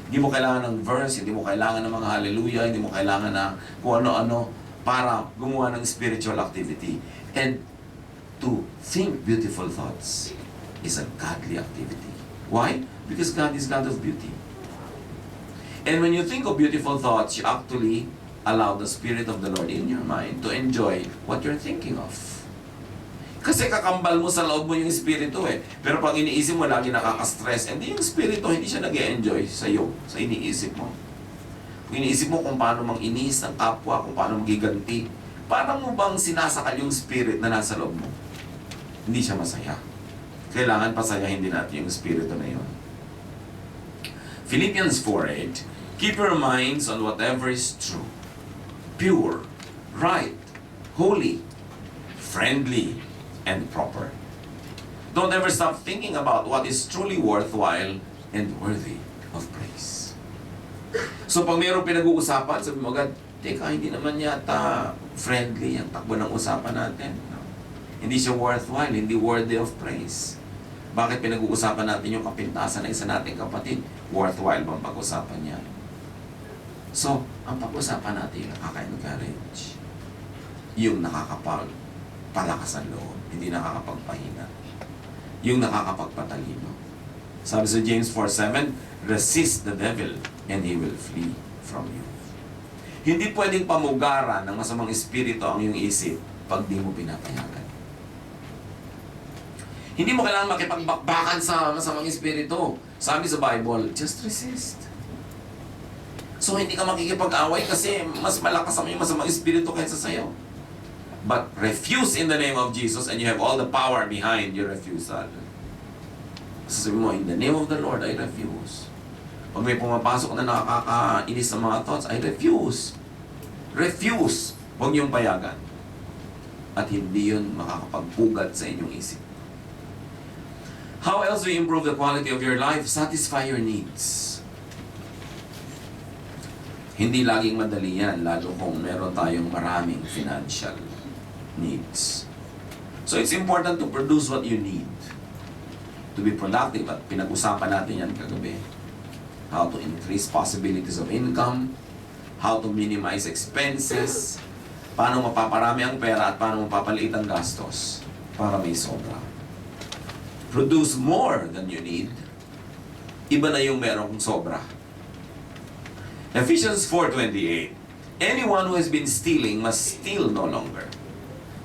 Hindi mo kailangan ng verse, hindi mo kailangan ng mga hallelujah, hindi mo kailangan na kung ano-ano para gumawa ng spiritual activity. And to think beautiful thoughts is a godly activity. Why? Because God is God of beauty. And when you think of beautiful thoughts, you actually allow the Spirit of the Lord in your mind to enjoy what you're thinking of. Kasi kakambal mo sa loob mo yung Espiritu eh. Pero pag iniisip mo, lagi nakaka-stress. And yung Espiritu, hindi siya nag-e-enjoy sa iyo, sa iniisip mo. Kung iniisip mo kung paano mang inis ng kapwa, kung paano magiganti, paano mo bang sinasakal yung Spirit na nasa loob mo? Hindi siya masaya. Kailangan pasayahin din natin yung Espiritu na yun. Philippians 4:8, keep your minds on whatever is true, pure, right, holy, friendly, and proper. Don't ever stop thinking about what is truly worthwhile and worthy of praise. So pag mayroong pinag-uusapan, sabi mo agad, teka, hindi naman yata friendly ang takbo ng usapan natin. No? Hindi siya worthwhile, hindi worthy of praise. Bakit pinag-uusapan natin yung kapintasan ng isa nating kapatid? Worthwhile bang pag-usapan niya? So, ang pag-usapan natin yung nakaka-encourage. Yung nakakapagpalakas ang loob, hindi nakakapagpahina. Yung nakakapagpatalino. Sabi sa James 4:7, resist the devil and he will flee from you. Hindi pwedeng pamugaran ng masamang espiritu ang iyong isip pag di mo pinapayagan. Hindi mo kailangan makipagbakbakan sa masamang espiritu. Sabi sa Bible, just resist. So hindi ka makikipag-away kasi mas malakas ang masamang espiritu kaysa sa'yo. But refuse in the name of Jesus and you have all the power behind your refusal. Sasabihin mo, in the name of the Lord, I refuse. Pag may pumapasok na nakakainis sa mga thoughts, I refuse. Refuse. Huwag niyong payagan. At hindi yun makakapagpugat sa inyong isip. How else do you improve the quality of your life? Satisfy your needs. Hindi laging madali yan, lalo kung meron tayong maraming financial needs. So it's important to produce what you need to be productive. At pinag-usapan natin yan kagabi. How to increase possibilities of income, how to minimize expenses, paano mapaparami ang pera at paano mapapaliit ang gastos para may sobra. Produce more than you need. Iba na yung merong sobra. Ephesians 4:28. Anyone who has been stealing must steal no longer,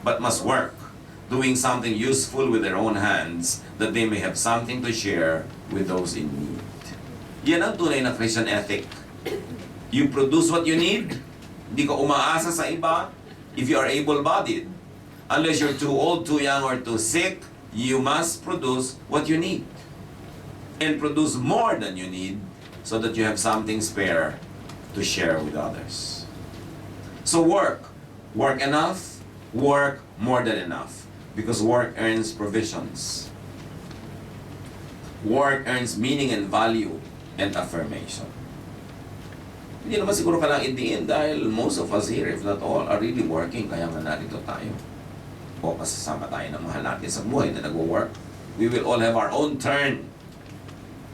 but must work, doing something useful with their own hands, that they may have something to share with those in need. Yan ang tunay na Christian ethic. You produce what you need. Hindi ka umaasa sa iba. If you are able-bodied, unless you're too old, too young, or too sick, you must produce what you need. And produce more than you need so that you have something spare to share with others. So work. Work enough. Work more than enough. Because work earns provisions. Work earns meaning and value and affirmation. Hindi naman siguro kailangan idiin dahil most of us here, if not all, are really working. Kaya nga narito tayo. o kasama tayo ng mahal natin sa buhay na nag-work, we will all have our own turn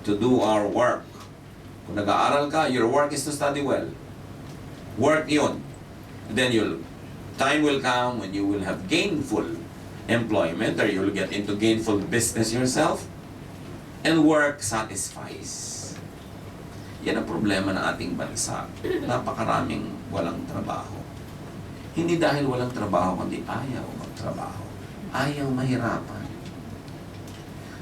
to do our work. Kung nag-aaral ka, your work is to study well. Work yun. Then time will come when you will have gainful employment or you will get into gainful business yourself, and work satisfies. Yan ang problema ng ating bansa. Napakaraming walang trabaho. Hindi dahil walang trabaho, kundi ayaw magtrabaho. Ayaw mahirapan.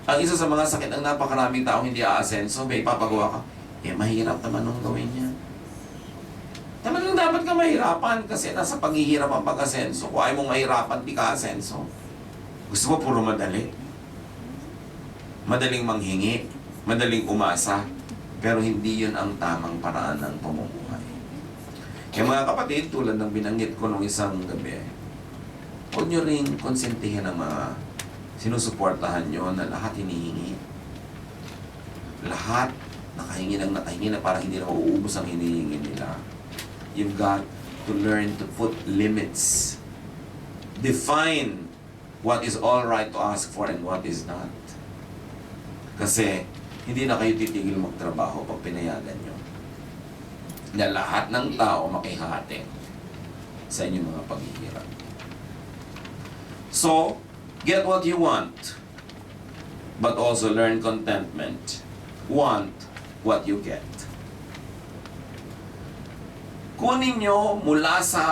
Ang isa sa mga sakit ng napakaraming taong hindi aasenso, may ipapagawa ka, mahirap naman nung gawin niya. Talagang dapat ka mahirapan kasi nasa paghihirap ang pag-asenso. Kung ayaw mong mahirapan, di ka asenso. Gusto mo puro madali. Madaling manghingi, madaling umasa, pero hindi yun ang tamang paraan ng pamumuhay. Kaya mga kapatid, tulad ng binanggit ko nung isang gabi, huwag nyo rin konsentihin ang mga sinusuportahan nyo na lahat hinihingi. Lahat nakahingi na para hindi na mauubos ang hinihingi nila. You've got to learn to put limits. Define what is all right to ask for and what is not. Kasi hindi na kayo titigil magtrabaho pag pinayagan nyo na lahat ng tao makihati sa inyong mga paghihirap. So, get what you want, but also learn contentment. Want what you get. Kunin nyo mula sa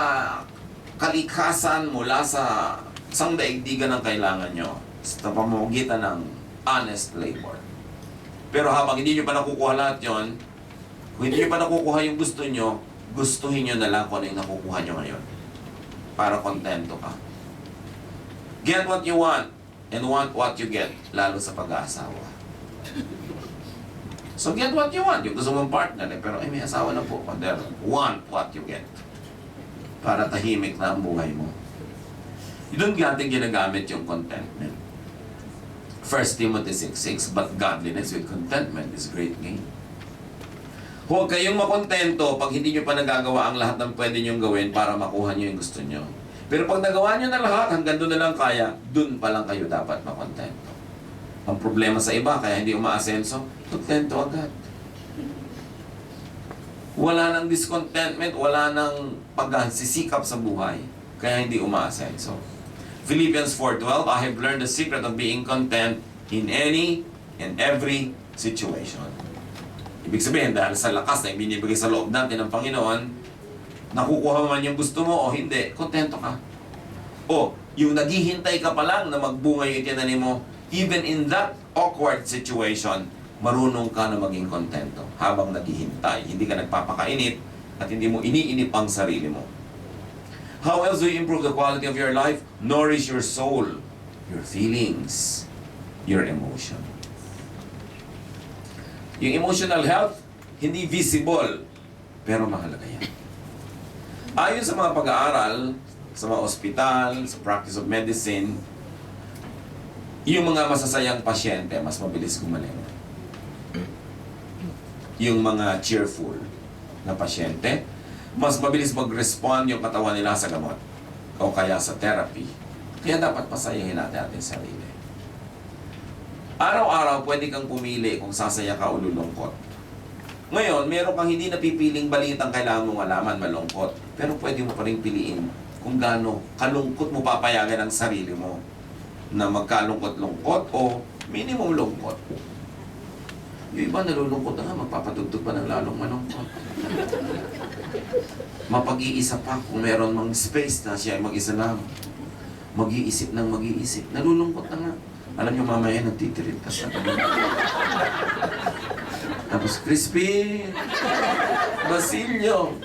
kalikasan, mula sa isang daigdigan ng kailangan nyo sa pamamagitan ng honest labor. Pero habang hindi nyo pa nakukuha lahat yun, kung hindi nyo pa nakukuha yung gusto nyo, gustuhin nyo na lang kung ano yung nakukuha nyo ngayon. Para kontento ka. Get what you want and want what you get, lalo sa pag-aasawa. So get what you want. Yung gusto mong partner, pero may asawa na po. Want what you get. Para tahimik na ang buhay mo. Doon natin ginagamit yung contentment. 1 Timothy 6:6, but godliness with contentment is great gain. Huwag kayong makontento pag hindi nyo pa nagagawa ang lahat ng pwede nyong gawin para makuha nyo yung gusto nyo. Pero pag nagawa nyo na lahat, hanggang doon na lang kaya, doon pa lang kayo dapat makontento. Ang problema sa iba, kaya hindi umaasenso, kontento agad. Wala nang discontentment, wala nang pagsisikap sa buhay, kaya hindi umaasenso. Philippians 4:12, I have learned the secret of being content in any and every situation. Ibig sabihin, dahil sa lakas na ibinibigay sa loob natin ng Panginoon, nakukuha man yung gusto mo o hindi, kontento ka. O, yung naghihintay ka pa lang na magbunga yung itinanim mo, even in that awkward situation, marunong ka na maging kontento habang naghihintay. Hindi ka nagpapakainit at hindi mo iniinip ang sarili mo. How else do you improve the quality of your life? Nourish your soul, your feelings, your emotion. Yung emotional health, hindi visible, pero mahalaga yan. Ayon sa mga pag-aaral, sa mga ospital, sa practice of medicine, yung mga masasayang pasyente, mas mabilis gumaling. Yung mga cheerful na pasyente, mas mabilis mag-respond yung katawan nila sa gamot o kaya sa therapy. Kaya dapat pasayahin natin ating sarili. Araw-araw, pwede kang pumili kung sasaya ka o lulungkot. Ngayon, meron kang hindi napipiling balitang kailangan mong malaman, malungkot. Pero pwede mo pa rin piliin kung gaano kalungkot mo papayagan ang sarili mo na magkalungkot-lungkot o minimum lungkot. Yung iba nalulungkot na nga, magpapatugtog pa ng lalong malungkot. Mapag-iisa pa kung meron mang space na siya ay mag-isa lang. Mag-iisip ng mag-iisip. Nalulungkot na nga. Alam niyo mamaya nagtitirit ka sa ganun. Tapos Crispy, Basilio.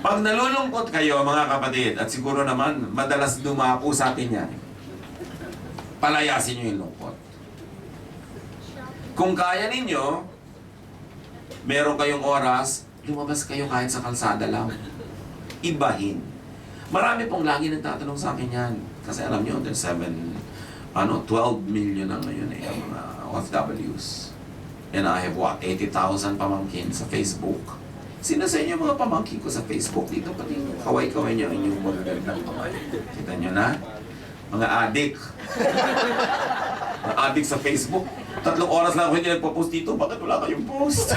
Pag nalulungkot kayo mga kapatid, at siguro naman madalas dumapo sa atin yan, palayasin niyo yung lungkot. Kung kaya ninyo, meron kayong oras, lumabas kayo kahit sa kalsada lang. Ibahin. Marami pong lagi nagtatanong sa akin yan. Kasi alam nyo, there's 12 million na ngayon ang mga OFWs. And I have 80,000 pamangkin sa Facebook. Sino sa inyo mga pamangkin ko sa Facebook? Dito pati kaway-kaway nyo inyong magagandang kamay. Kita nyo na? Mga addict. Mga addict sa Facebook. 3 oras lang ako hindi nagpo-post dito. Bakit wala kayong post?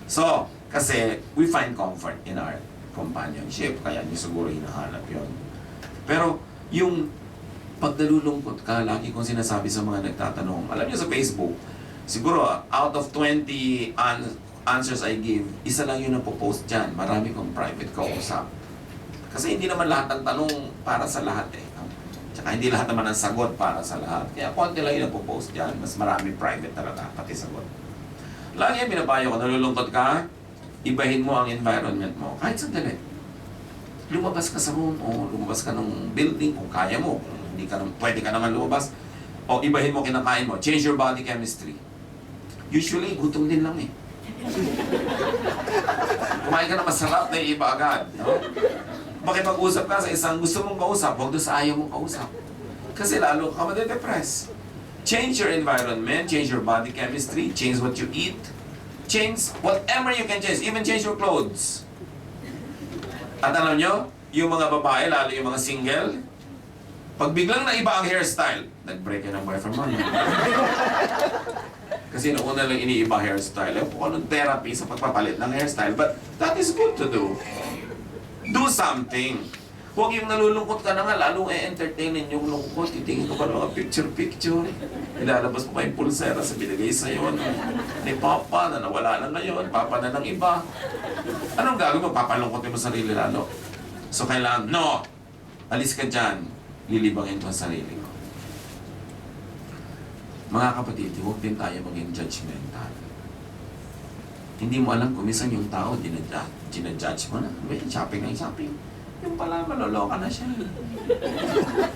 So, kasi we find comfort in our companionship. Kaya niyo siguro hinahanap yun. Pero, yung pag nalulungkot ka, lagi kong sinasabi sa mga nagtatanong, alam niyo sa Facebook, siguro out of 20 answers I give, isa lang yun ang po-post dyan. Marami kong private kausap. Kasi hindi naman lahat ng tanong para sa lahat eh. Tsaka hindi lahat naman ang sagot para sa lahat. Kaya konti lang yun ang po-post dyan. Mas marami private talaga, pati sagot. Lagi yung binabayo ko, nalulungkot ka, ibahin mo ang environment mo. Kahit sandali. Lumabas ka sa room o lumabas ka ng building kung kaya mo. Kung hindi ka, pwede ka naman lumabas. O ibahin mo kinakain mo. Change your body chemistry. Usually, gutom din lang eh. Kumain ka na masarap na iba agad. No? Makipag-usap ka sa isang gusto mong kausap, huwag doon sa ayaw mong kausap. Kasi lalo ka made-depress. Change your environment, change your body chemistry, change what you eat, change whatever you can change, even change your clothes. At alam nyo, yung mga babae, lalo yung mga single, pag biglang naiba ang hairstyle, nag-break yan ang boyfriend mo. Kasi noong una lang iniiba hairstyle. Kung anong therapy sa pagpapalit ng hairstyle. But that is good to do. Do something. Huwag yung nalulungkot ka na nga, lalong e-entertainin yung lungkot. Titingin ko pa ng mga picture-picture. Ilalabas mo pa yung pulsera sa binigay sa'yo ni Papa na nawala na ngayon. Papa na ng iba. Anong gagawin mo? Papalungkotin mo sarili lalo. So kailangan, no! Alis ka dyan. Lilibangin ko ang sarili ko. Mga kapatid, huwag din tayo maging judgmental. Hindi mo alam kung minsan yung tao, ginajudge mo na. May shopping na shopping. Yung pala, maloloka na siya.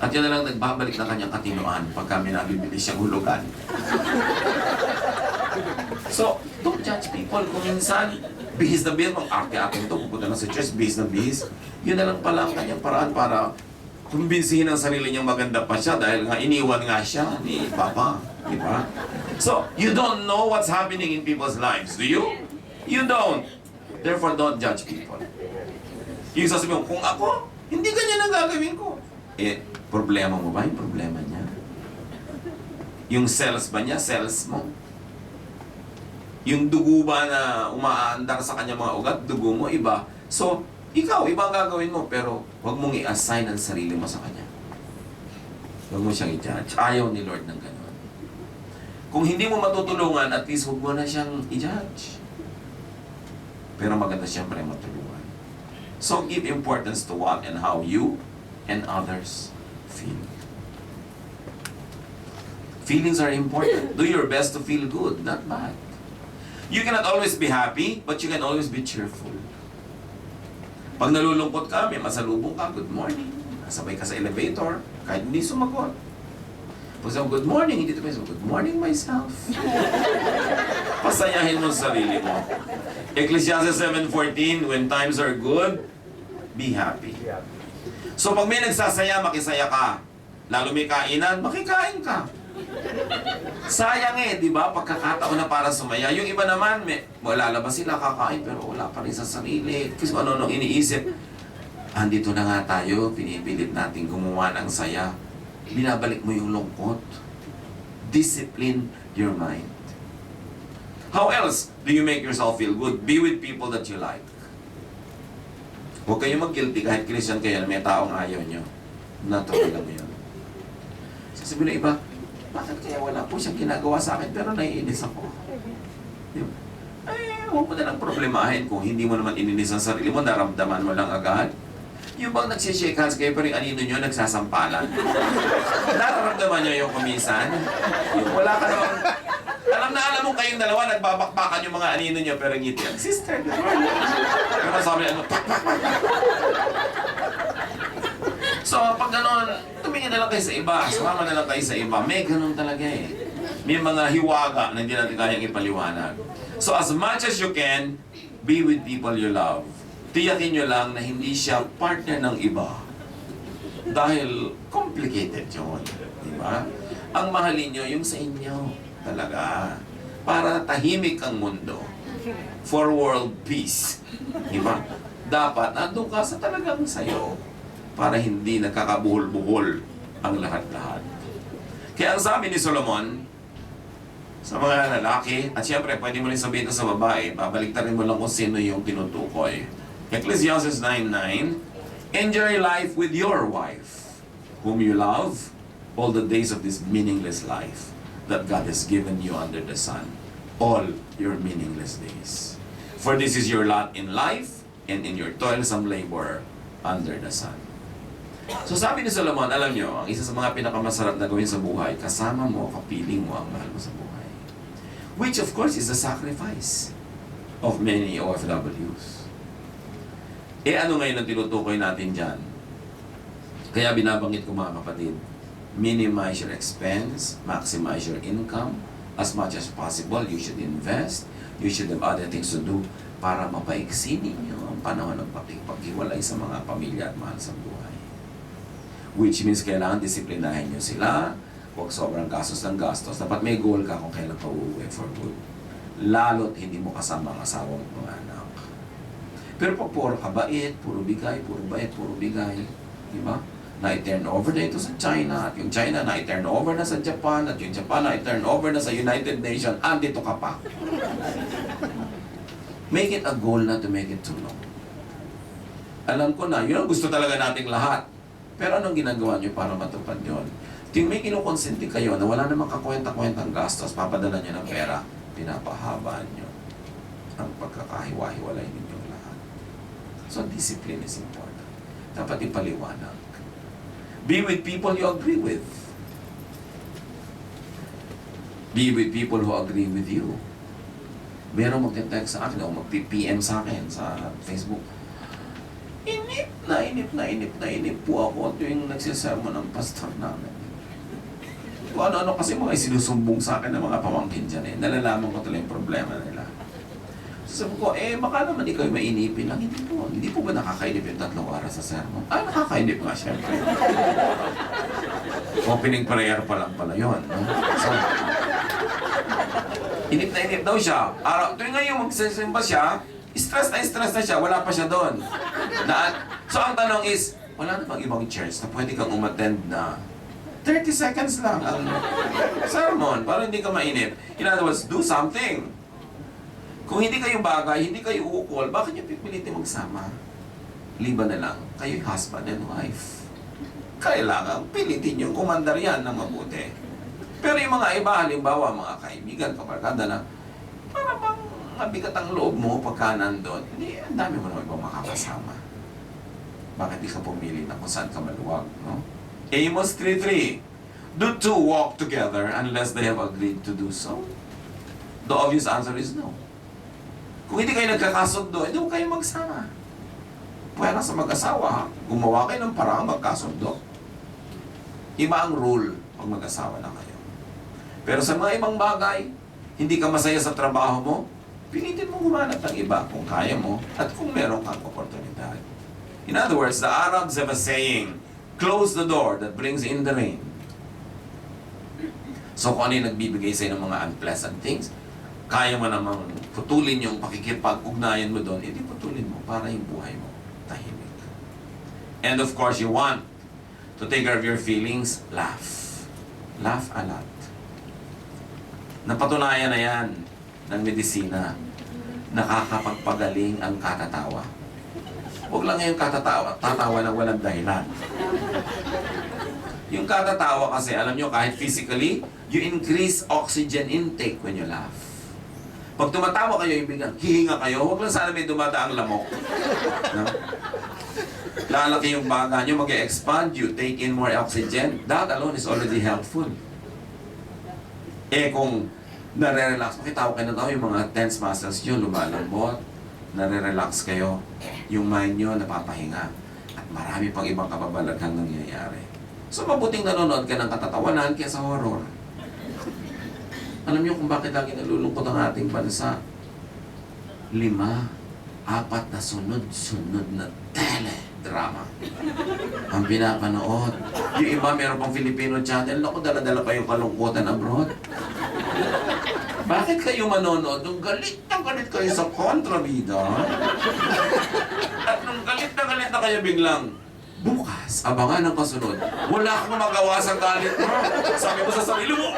At yun na lang nagbabalik na kanyang katinoan pag kami nabibili siyang hulugan. So, don't judge people. Kung minsan, bihis na bihis, ang arte-arte ito, pupunta na sa church, bihis na bihis. Yun na lang pala ang kanyang paraan para kumbinsihin ang sarili niyang maganda pa siya dahil nga iniwan nga siya ni Papa. Di ba? So, you don't know what's happening in people's lives, do you? You don't. Therefore, don't judge people. Yung sasabihin mo, kung ako, hindi ganyan ang gagawin ko. Eh, problema mo ba? Yung problema niya. Yung cells ba niya? Cells mo. Yung dugo ba na umaandar sa kanya mga ugat? Dugo mo, iba. So, ikaw, iba ang gagawin mo, pero huwag mong i-assign ang sarili mo sa kanya. Huwag mo siyang i-judge. Ayaw ni Lord ng gano'n. Kung hindi mo matutulungan, at least huwag mo na siyang i-judge. Pero maganda siyempre matulungan. So, give importance to what and how you and others feel. Feelings are important. Do your best to feel good, not bad. You cannot always be happy, but you can always be cheerful. Pag nalulungkot ka, may masalubong ka, good morning. Kasabay ka sa elevator, kahit hindi sumagot. Pag sabi, good morning, hindi ito pa good morning myself. Pasayahin mo sa sarili mo. Ecclesiastes 7:14, when times are good, be happy. So pag may nagsasaya, makisaya ka. Lalo may kainan, makikain ka. Sayang eh, di ba? Pagkakataon na para sumaya. Yung iba naman, lalabas sila kakain pero wala pa rin sa sarili. Kasi ano nung iniisip, andito na nga tayo, pinipilit natin gumawa ng saya. Binabalik mo yung lungkot. Discipline your mind. How else do you make yourself feel good? Be with people that you like. Huwag kayong mag-guilty kahit Christian kayo na may taong ayaw nyo. Natural lang yun. Sasabihin na iba, bakit kaya wala po siyang ginagawa sa akin pero naiinis ako? Diba? Ay, huwag mo na lang problemahin kung hindi mo naman ininis ang sarili mo, naramdaman mo lang agad. Yung bang nagsishake hands kayo pero yung anino nyo nagsasampalan. Nararamdaman nyo yung kumisan? Yung wala ka naman, alam mo kayong dalawa nagbabakbakan yung mga anino nyo pero ngiti yan, sister, good morning. Pero sabi ano, pak, pak, pak. So, pag gano'n, tumingin na lang kayo sa iba, sumama na lang kayo sa iba. May gano'n talaga eh. May mga hiwaga na hindi natin kayang ipaliwanag. So, as much as you can, be with people you love. Tiyakin nyo lang na hindi siya partner ng iba. Dahil complicated yun. Diba? Ang mahalin nyo yung sa inyo. Talaga. Para tahimik ang mundo. For world peace. Diba? Dapat nandun ka sa talagang sayo. Para hindi nagkakabuhol-buhol ang lahat-lahat. Kaya ang sabi ni Solomon, sa mga lalaki, at siyempre pwede mo rin sabihin ito sa babae, babaliktarin mo lang kung sino yung tinutukoy. Ecclesiastes 9:9, enjoy life with your wife, whom you love, all the days of this meaningless life that God has given you under the sun, all your meaningless days. For this is your lot in life, and in your toilsome labor under the sun. So sabi ni Solomon, alam nyo, ang isa sa mga pinakamasarap na gawin sa buhay, kasama mo, kapiling mo ang mahal mo sa buhay. Which of course is the sacrifice of many OFWs. Ano ngayon ang tinutukoy natin dyan? Kaya binabanggit ko mga kapatid, minimize your expense, maximize your income, as much as possible, you should invest, you should have other things to do para mapaiksi ninyo ang panahon ng paghiwalay sa mga pamilya at mahal sa buhay. Which means kailangan disiplinahin nyo sila, huwag sobrang gastos ng gastos. Dapat may goal ka kung kailan ka uuwi for good. Lalo't hindi mo kasama ang asawa at mga anak. Pero pag puro kabait, puro bigay, puro bait, puro bigay, di ba? Na-turn over na ito sa China, at yung China na-turn over na sa Japan, at yung Japan na-turn over na sa United Nations, andito ka pa. Make it a goal na to make it too long. Alam ko na, yun ang gusto talaga nating lahat. Pero anong ginagawa nyo para matupad yun? Kung may kinukonsente kayo na wala namang kakwenta-kwentang gastos, papadala nyo ng pera, pinapahabaan nyo ang pagkakahiwa-hiwalay ninyong lahat. So, discipline is important. Dapat ipaliwanag. Be with people you agree with. Be with people who agree with you. Meron mag-text sa akin o mag-PM sa akin sa Facebook. Inip po ako tuwing nagsisermon ng pastor namin. Kung ano-ano kasi mga isinusumbong sa akin ng mga pamangkin dyan eh. Nalalaman ko talaga yung problema nila. Sabi ko, baka naman ikaw mainipin lang. Hindi po ba nakakainip yung 3 oras sa sermon? Nakakainip nga syempre. Opening prayer pa lang pala yun. No? So, inip daw siya. Tuwing ngayon magsisimba siya, stress na siya, wala pa siya doon. So ang tanong is, wala na bang ibang church na pwede kang umattend na 30 seconds lang ang sermon para hindi ka mainip. In other words, do something. Kung hindi kayo bagay, hindi kayo uukol, bakit nyo pipilitin magsama? Liba na lang, kayo husband and wife. Kailangan pilitin yung kumandar yan ng mabuti. Pero yung mga iba, halimbawa mga kaibigan, kabarkada na, para bang mabigat ang loob mo pagka nandun, hindi, ang dami mo naman ibang makakasama. Bakit di ka pumili na kung saan ka maluwag, no? Amos 3:3, do two walk together unless they have agreed to do so? The obvious answer is no. Kung hindi kayo nagkakasundo, hindi mo kayo magsama. Pwera sa mag-asawa, gumawa kayo ng parang magkasundo. Iba ang rule pag mag-asawa na kayo. Pero sa mga ibang bagay, hindi ka masaya sa trabaho mo, pilitin mo humanap ng iba kung kaya mo at kung meron kang oportunidad. In other words, the Arabs have a saying, close the door that brings in the rain. So kung ano yung nagbibigay sa'yo ng mga unpleasant things, kaya mo namang putulin yung pakikipag-ugnayan mo doon, hindi putulin mo para yung buhay mo tahimik. And of course, you want to take care of your feelings, laugh. Laugh a lot. Napatunayan na yan ng medisina. Nakakapagpagaling ang katatawa. Huwag lang ngayong tatawa na walang dahilan. Yung katatawa kasi, alam nyo, kahit physically, you increase oxygen intake when you laugh. Pag tumatawa kayo, ibigan, hihinga kayo, huwag lang sana may dumadaang lamok. No? Lalaki yung baga nyo, mag-expand, you take in more oxygen, that alone is already helpful. Kung nare-relax, makitawa kayo na daw yung mga tense muscles nyo, lumalambot, nare-relax kayo, yung mind nyo napapahinga, at marami pang ibang kababalaghang nangyayari. So mabuting nanonood ka ng katatawanan kaysa horror. Alam niyo kung bakit lagi nalulungkot ang ating bansa? 5, 4 na sunod-sunod na teledrama ang pinapanood. Yung iba meron pang Filipino channel, naku, dala-dala pa yung kalungkutan abroad. Bakit kayo manonood? Nung galit na galit kayo sa kontrabida, at nung galit na kayo biglang, Bukas, abangan ang kasunod. Wala akong magawa sa galit mo. Sabi mo sa sarili mo.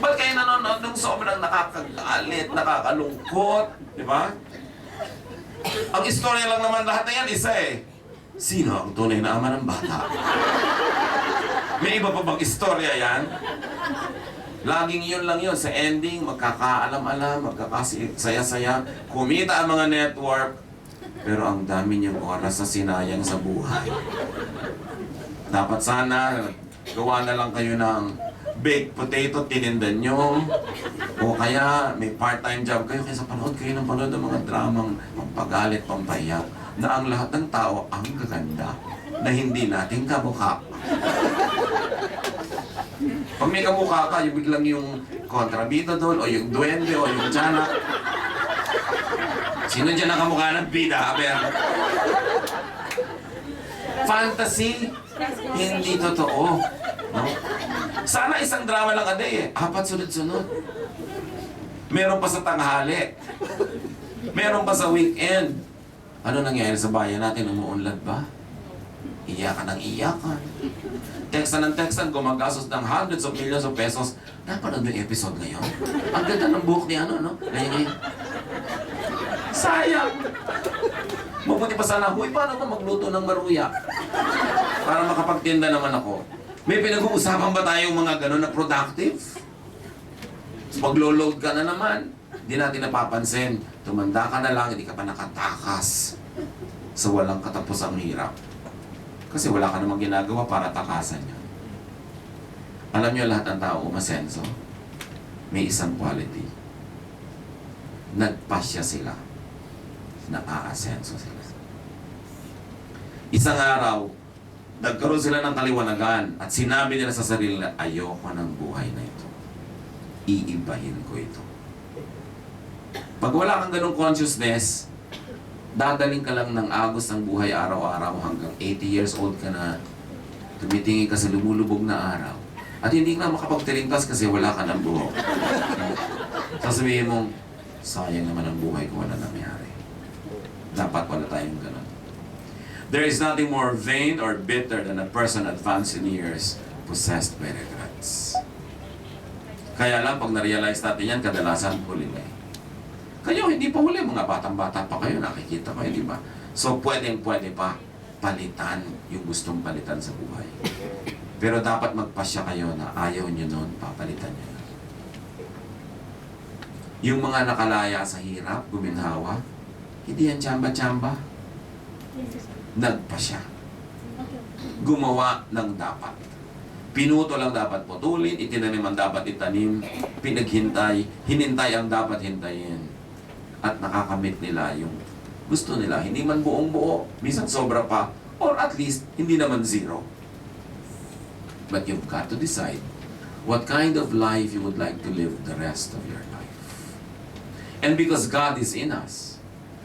Ba't kayo nanonood ng sobrang nakakagalit, nakakalungkot? Di ba? Ang istorya lang naman lahat na yan, isa eh. Sino ang tunay na ama ng bata? May iba pa bang istorya yan? Laging yun lang yun. Sa ending, magkakaalam-alam, magkakasaya-saya, kumita ang mga network, pero ang dami niyang oras na sinayang sa buhay. Dapat sana, gawa na lang kayo ng baked potato, tinindan nyo, o kaya may part-time job kayo, kaysa panood kayo ng panood ng mga dramang pampagalit, pampahiyak, na ang lahat ng tao ang gaganda, na hindi natin kamukha. Pag may kamukha ka, yung biglang yung kontrabida doon, o yung duwende, o yung tiyanak. Sino dyan ang kamukha ng bida? Aber? Fantasy, hindi totoo. No? Sana isang drama lang a day eh. 4 sunod-sunod. Meron pa sa tanghali. Meron pa sa weekend. Ano nangyayari sa bayan natin? Umuunlad ba? Iyakan ng iyakan. Tekstan ng tekstan, gumagastos ng hundreds of millions of pesos. Napanood yung episode ngayon. Ang ganda ng buhok ni ano, no? Ngayon. Sayang! Mabuti pa sana, huy, paano ko magluto ng maruya? Para makapagtinda naman ako. May pinag-uusapan ba tayong mga gano'n na productive? Maglo-load ka na naman. Hindi natin napapansin. Tumanda ka na lang, hindi ka pa nakatakas sa walang katapusang hirap. Kasi wala ka namang ginagawa para takasan yun. Alam niyo lahat ng tao umasenso, may isang quality. Nagpasya sila. Naaasenso sila. Isang araw, nagkaroon sila ng kaliwanagan at sinabi nila sa sarili na, ayoko ng buhay na ito. Iibahin ko ito. Pag wala kang ganong consciousness, dadaling ka lang ng agos ng buhay araw-araw hanggang 80 years old ka na, tumitingin ka sa lumulubog na araw. At hindi ka makapagtiringkas kasi wala ka ng buhok. Sasabihin mong, sayang naman ang buhay ko, wala nangyari. Dapat wala tayong ganon. There is nothing more vain or bitter than a person advanced in years possessed by regrets. Kaya lang, pag na-realize natin yan, kadalasan huli na eh. Kayo, hindi pa huli. Mga batang-bata pa kayo, nakikita kayo, di ba? So, pwedeng-pwede pa palitan yung gustong palitan sa buhay. Pero dapat magpasya kayo na ayaw nyo noon, papalitan nyo. Yung mga nakalaya sa hirap, guminhawa, hindi yan tsamba-tsamba. Nagpasya. Gumawa ng dapat. Pinuto lang dapat putulin, itinanim ang dapat itanim, pinaghintay, hinintay ang dapat hintayin. At nakakamit nila yung gusto nila. Hindi man buong buo, minsan sobra pa, or at least, hindi naman zero. But you've got to decide what kind of life you would like to live the rest of your life. And because God is in us,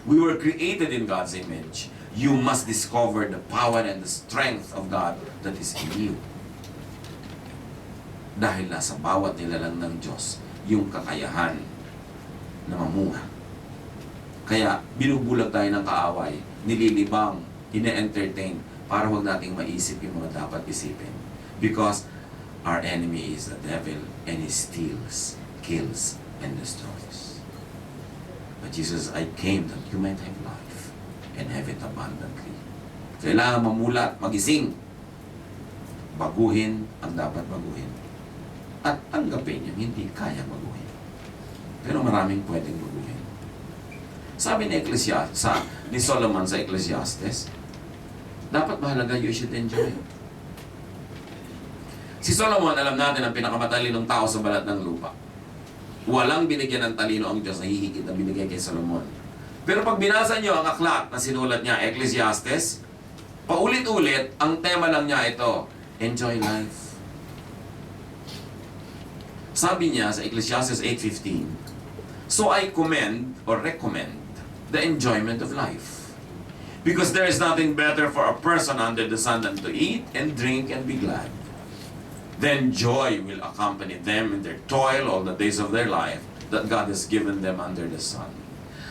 we were created in God's image, you must discover the power and the strength of God that is in you. Dahil nasa bawat nilalang ng Diyos, yung kakayahan na mamuha. Kaya binubulag tayo ng kaaway, nililibang, ine-entertain, para huwag nating maisip yung mga dapat isipin. Because our enemy is the devil, and he steals, kills, and destroys. But Jesus, I came that you might have life and have it abundantly. Kailangan mamulat, magising, baguhin ang dapat baguhin. At tanggapin yung hindi kaya baguhin. Pero maraming pwedeng baguhin. Sabi ni ni Solomon sa Ecclesiastes, dapat mahalaga you should enjoy. Si Solomon, alam natin, ang pinakamatalinong tao sa balat ng lupa. Walang binigyan ng talino ang Diyos na hihigit na binigay kay Solomon. Pero pag binasa niyo ang aklat na sinulat niya, Ecclesiastes, paulit-ulit, ang tema lang niya ito, enjoy life. Sabi niya sa Ecclesiastes 8:15, so I commend or recommend the enjoyment of life. Because there is nothing better for a person under the sun than to eat and drink and be glad. Then joy will accompany them in their toil all the days of their life that God has given them under the sun.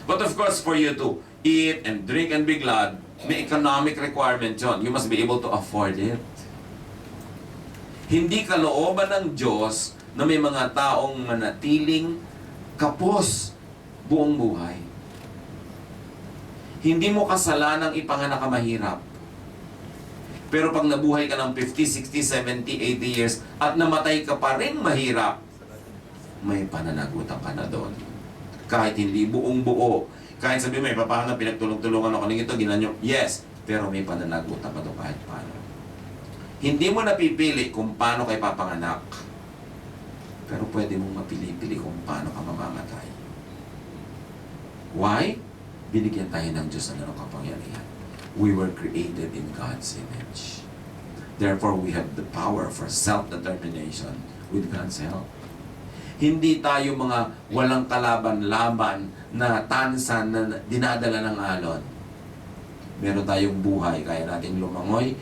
But of course, for you to eat and drink and be glad, may economic requirement yun. You must be able to afford it. Hindi kalooban ng Diyos na may mga taong manatiling kapos buong buhay. Hindi mo kasalanang ipanganak ka mahirap. Pero pag nabuhay ka ng 50, 60, 70, 80 years at namatay ka pa rin mahirap, may pananagutan ka na doon. Kahit hindi buong buo. Kahit sabi mo, paano pinagtulong-tulungan ako ng ito, ginanyo. Yes, pero may pananagutan ka doon kahit paano. Hindi mo napipili kung paano kayo papanganak. Pero pwede mong mapili-pili kung paano ka mamamatay. Why? Binigyan tayo ng Diyos ng kapangyarihan. We were created in God's image. Therefore, we have the power for self-determination with God's help. Hindi tayo mga walang kalaban-laban na tansan na dinadala ng alon. Meron tayong buhay, kaya nating lumangoy,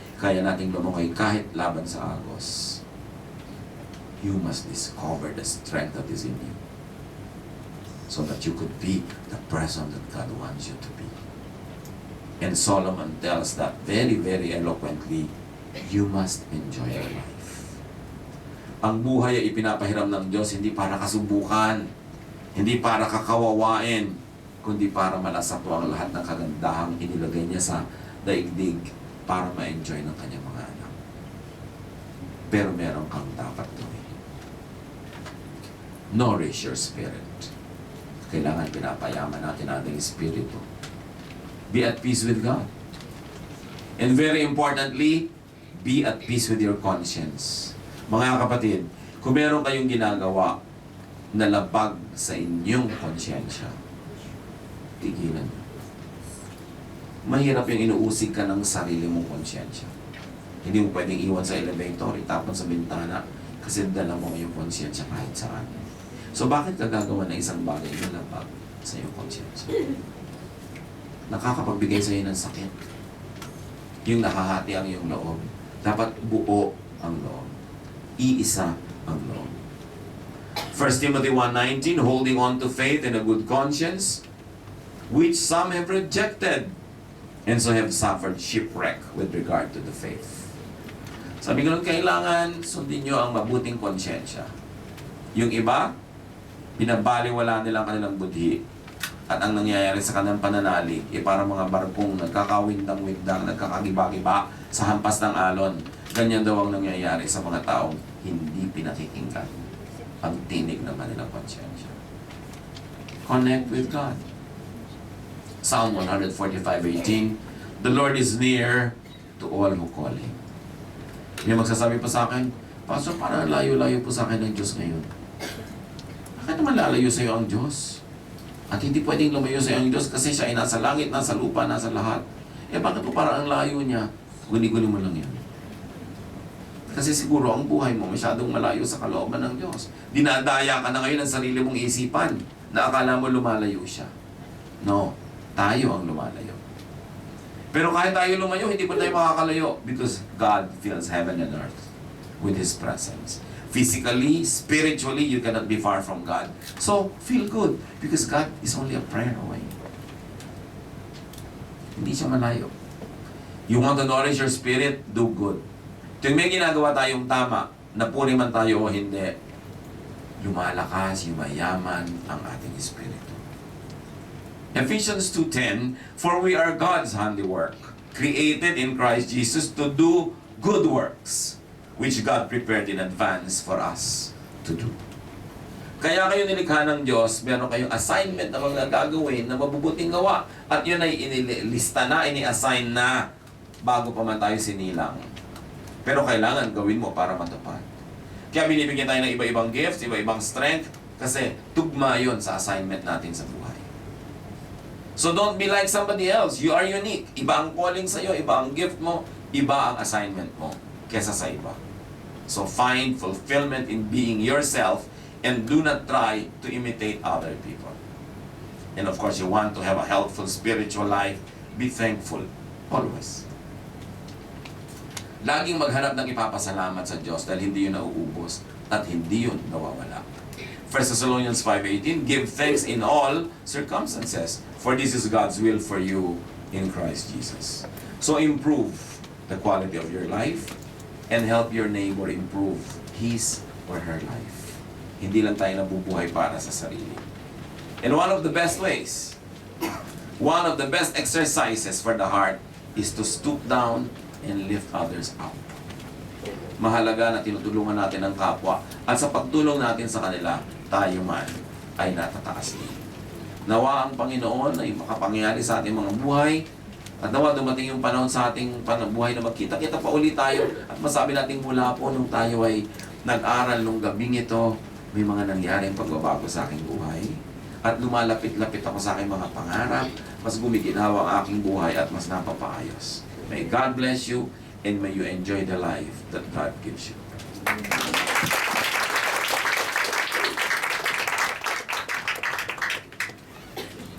kahit laban sa agos. You must discover the strength that is in you so that you could be the person that God wants you to be. And Solomon tells that very, very eloquently, you must enjoy your life. Ang buhay ay ipinapahiram ng Diyos hindi para kasubukan, hindi para kakawawain, kundi para malasakto ang lahat ng kagandahang inilagay niya sa daigdig para ma-enjoy ng kanyang mga anak. Pero meron kang dapat gawin. Nourish your spirit. Kailangan pinapayaman natin ang ating espiritu. Be at peace with God. And very importantly, be at peace with your conscience. Mga kapatid, kung meron kayong ginagawa na labag sa inyong konsyensya, tigilan mo. Mahirap yung inuusig ka ng sarili mong konsyensya. Hindi mo pwedeng iwan sa elevator, itapon sa bintana, kasi dala mo yung konsyensya kahit saan. So bakit ka gagawa ng isang bagay na labag sa iyong konsyensya? Nakakapagbigay sa iyo ng sakit. Yung nakahati ang iyong loob. Dapat buo ang loob. Iisa ang loob. 1 Timothy 1:19, holding on to faith and a good conscience, which some have rejected, and so have suffered shipwreck with regard to the faith. Sabi ko nun, kailangan sundin nyo ang mabuting konsyensya. Yung iba, binabaliwala nila ang kanilang budhi. At ang nangyayari sa kanilang pananalig, parang mga barkong nagkakawindang-windang, nagkakagiba-giba sa hampas ng alon. Ganyan daw ang nangyayari sa mga taong hindi pinakikinggan ang tinig ng kanilang konsyensya. Connect with God. Psalm 145:18, the Lord is near to all who call Him. May magsasabi pa sa akin, Pastor, parang layo-layo po sa akin ng Diyos ngayon. Bakit naman lalayo sa iyo ang Diyos? At hindi pwedeng lumayo sa iyo ang Diyos kasi siya ay nasa langit, nasa lupa, nasa lahat. Bakit po parang ang layo niya? Guni-guni mo lang yan. Kasi siguro ang buhay mo masyadong malayo sa kalooban ng Diyos. Dinadaya ka na ngayon ng sarili mong isipan na akala mo lumalayo siya. No, tayo ang lumalayo. Pero kahit tayo lumayo, hindi pa tayo makakalayo because God fills heaven and earth with His presence. Physically, spiritually, you cannot be far from God. So, feel good because God is only a prayer away. Hindi siya malayo. You want to nourish your spirit? Do good. Kung may ginagawa tayong tama, napuri man tayo o hindi, lumalakas, yumayaman ang ating espiritu. Ephesians 2:10, for we are God's handiwork, created in Christ Jesus to do good works, which God prepared in advance for us to do. Kaya kayo nilikha ng Diyos, meron kayong assignment na mga gagawin na mabubuting gawa. At yun ay inilista na, ini-assign na bago pa man tayo sinilang. Pero kailangan gawin mo para matupad. Kaya binibigyan tayo ng iba-ibang gifts, iba-ibang strength, kasi tugma yun sa assignment natin sa buhay. So don't be like somebody else. You are unique. Iba ang calling sa'yo, iba ang gift mo, iba ang assignment mo kesa sa iba. So find fulfillment in being yourself and do not try to imitate other people. And of course, you want to have a healthful spiritual life, be thankful always. Laging maghanap ng ipapasalamat sa Diyos dahil hindi yun nauubos at hindi yun nawawala. 1 Thessalonians 5:18, give thanks in all circumstances, for this is God's will for you in Christ Jesus. So improve the quality of your life and help your neighbor improve his or her life. Hindi lang tayo nabubuhay para sa sarili. And one of the best ways, one of the best exercises for the heart is to stoop down and lift others up. Mahalaga na tinutulungan natin ang kapwa at sa pagtulong natin sa kanila, tayo man ay natataas din. Nawa ang Panginoon ay makapangyari sa ating mga buhay at nawa dumating yung panahon sa ating buhay na magkita-kita pa ulit tayo at masabi natin mula po nung tayo ay nag-aral nung gabing ito, may mga nangyaring pagbabago sa aking buhay at lumalapit-lapit ako sa aking mga pangarap, mas gumiginawa ang aking buhay at mas napapaayos. May God bless you and may you enjoy the life that God gives you.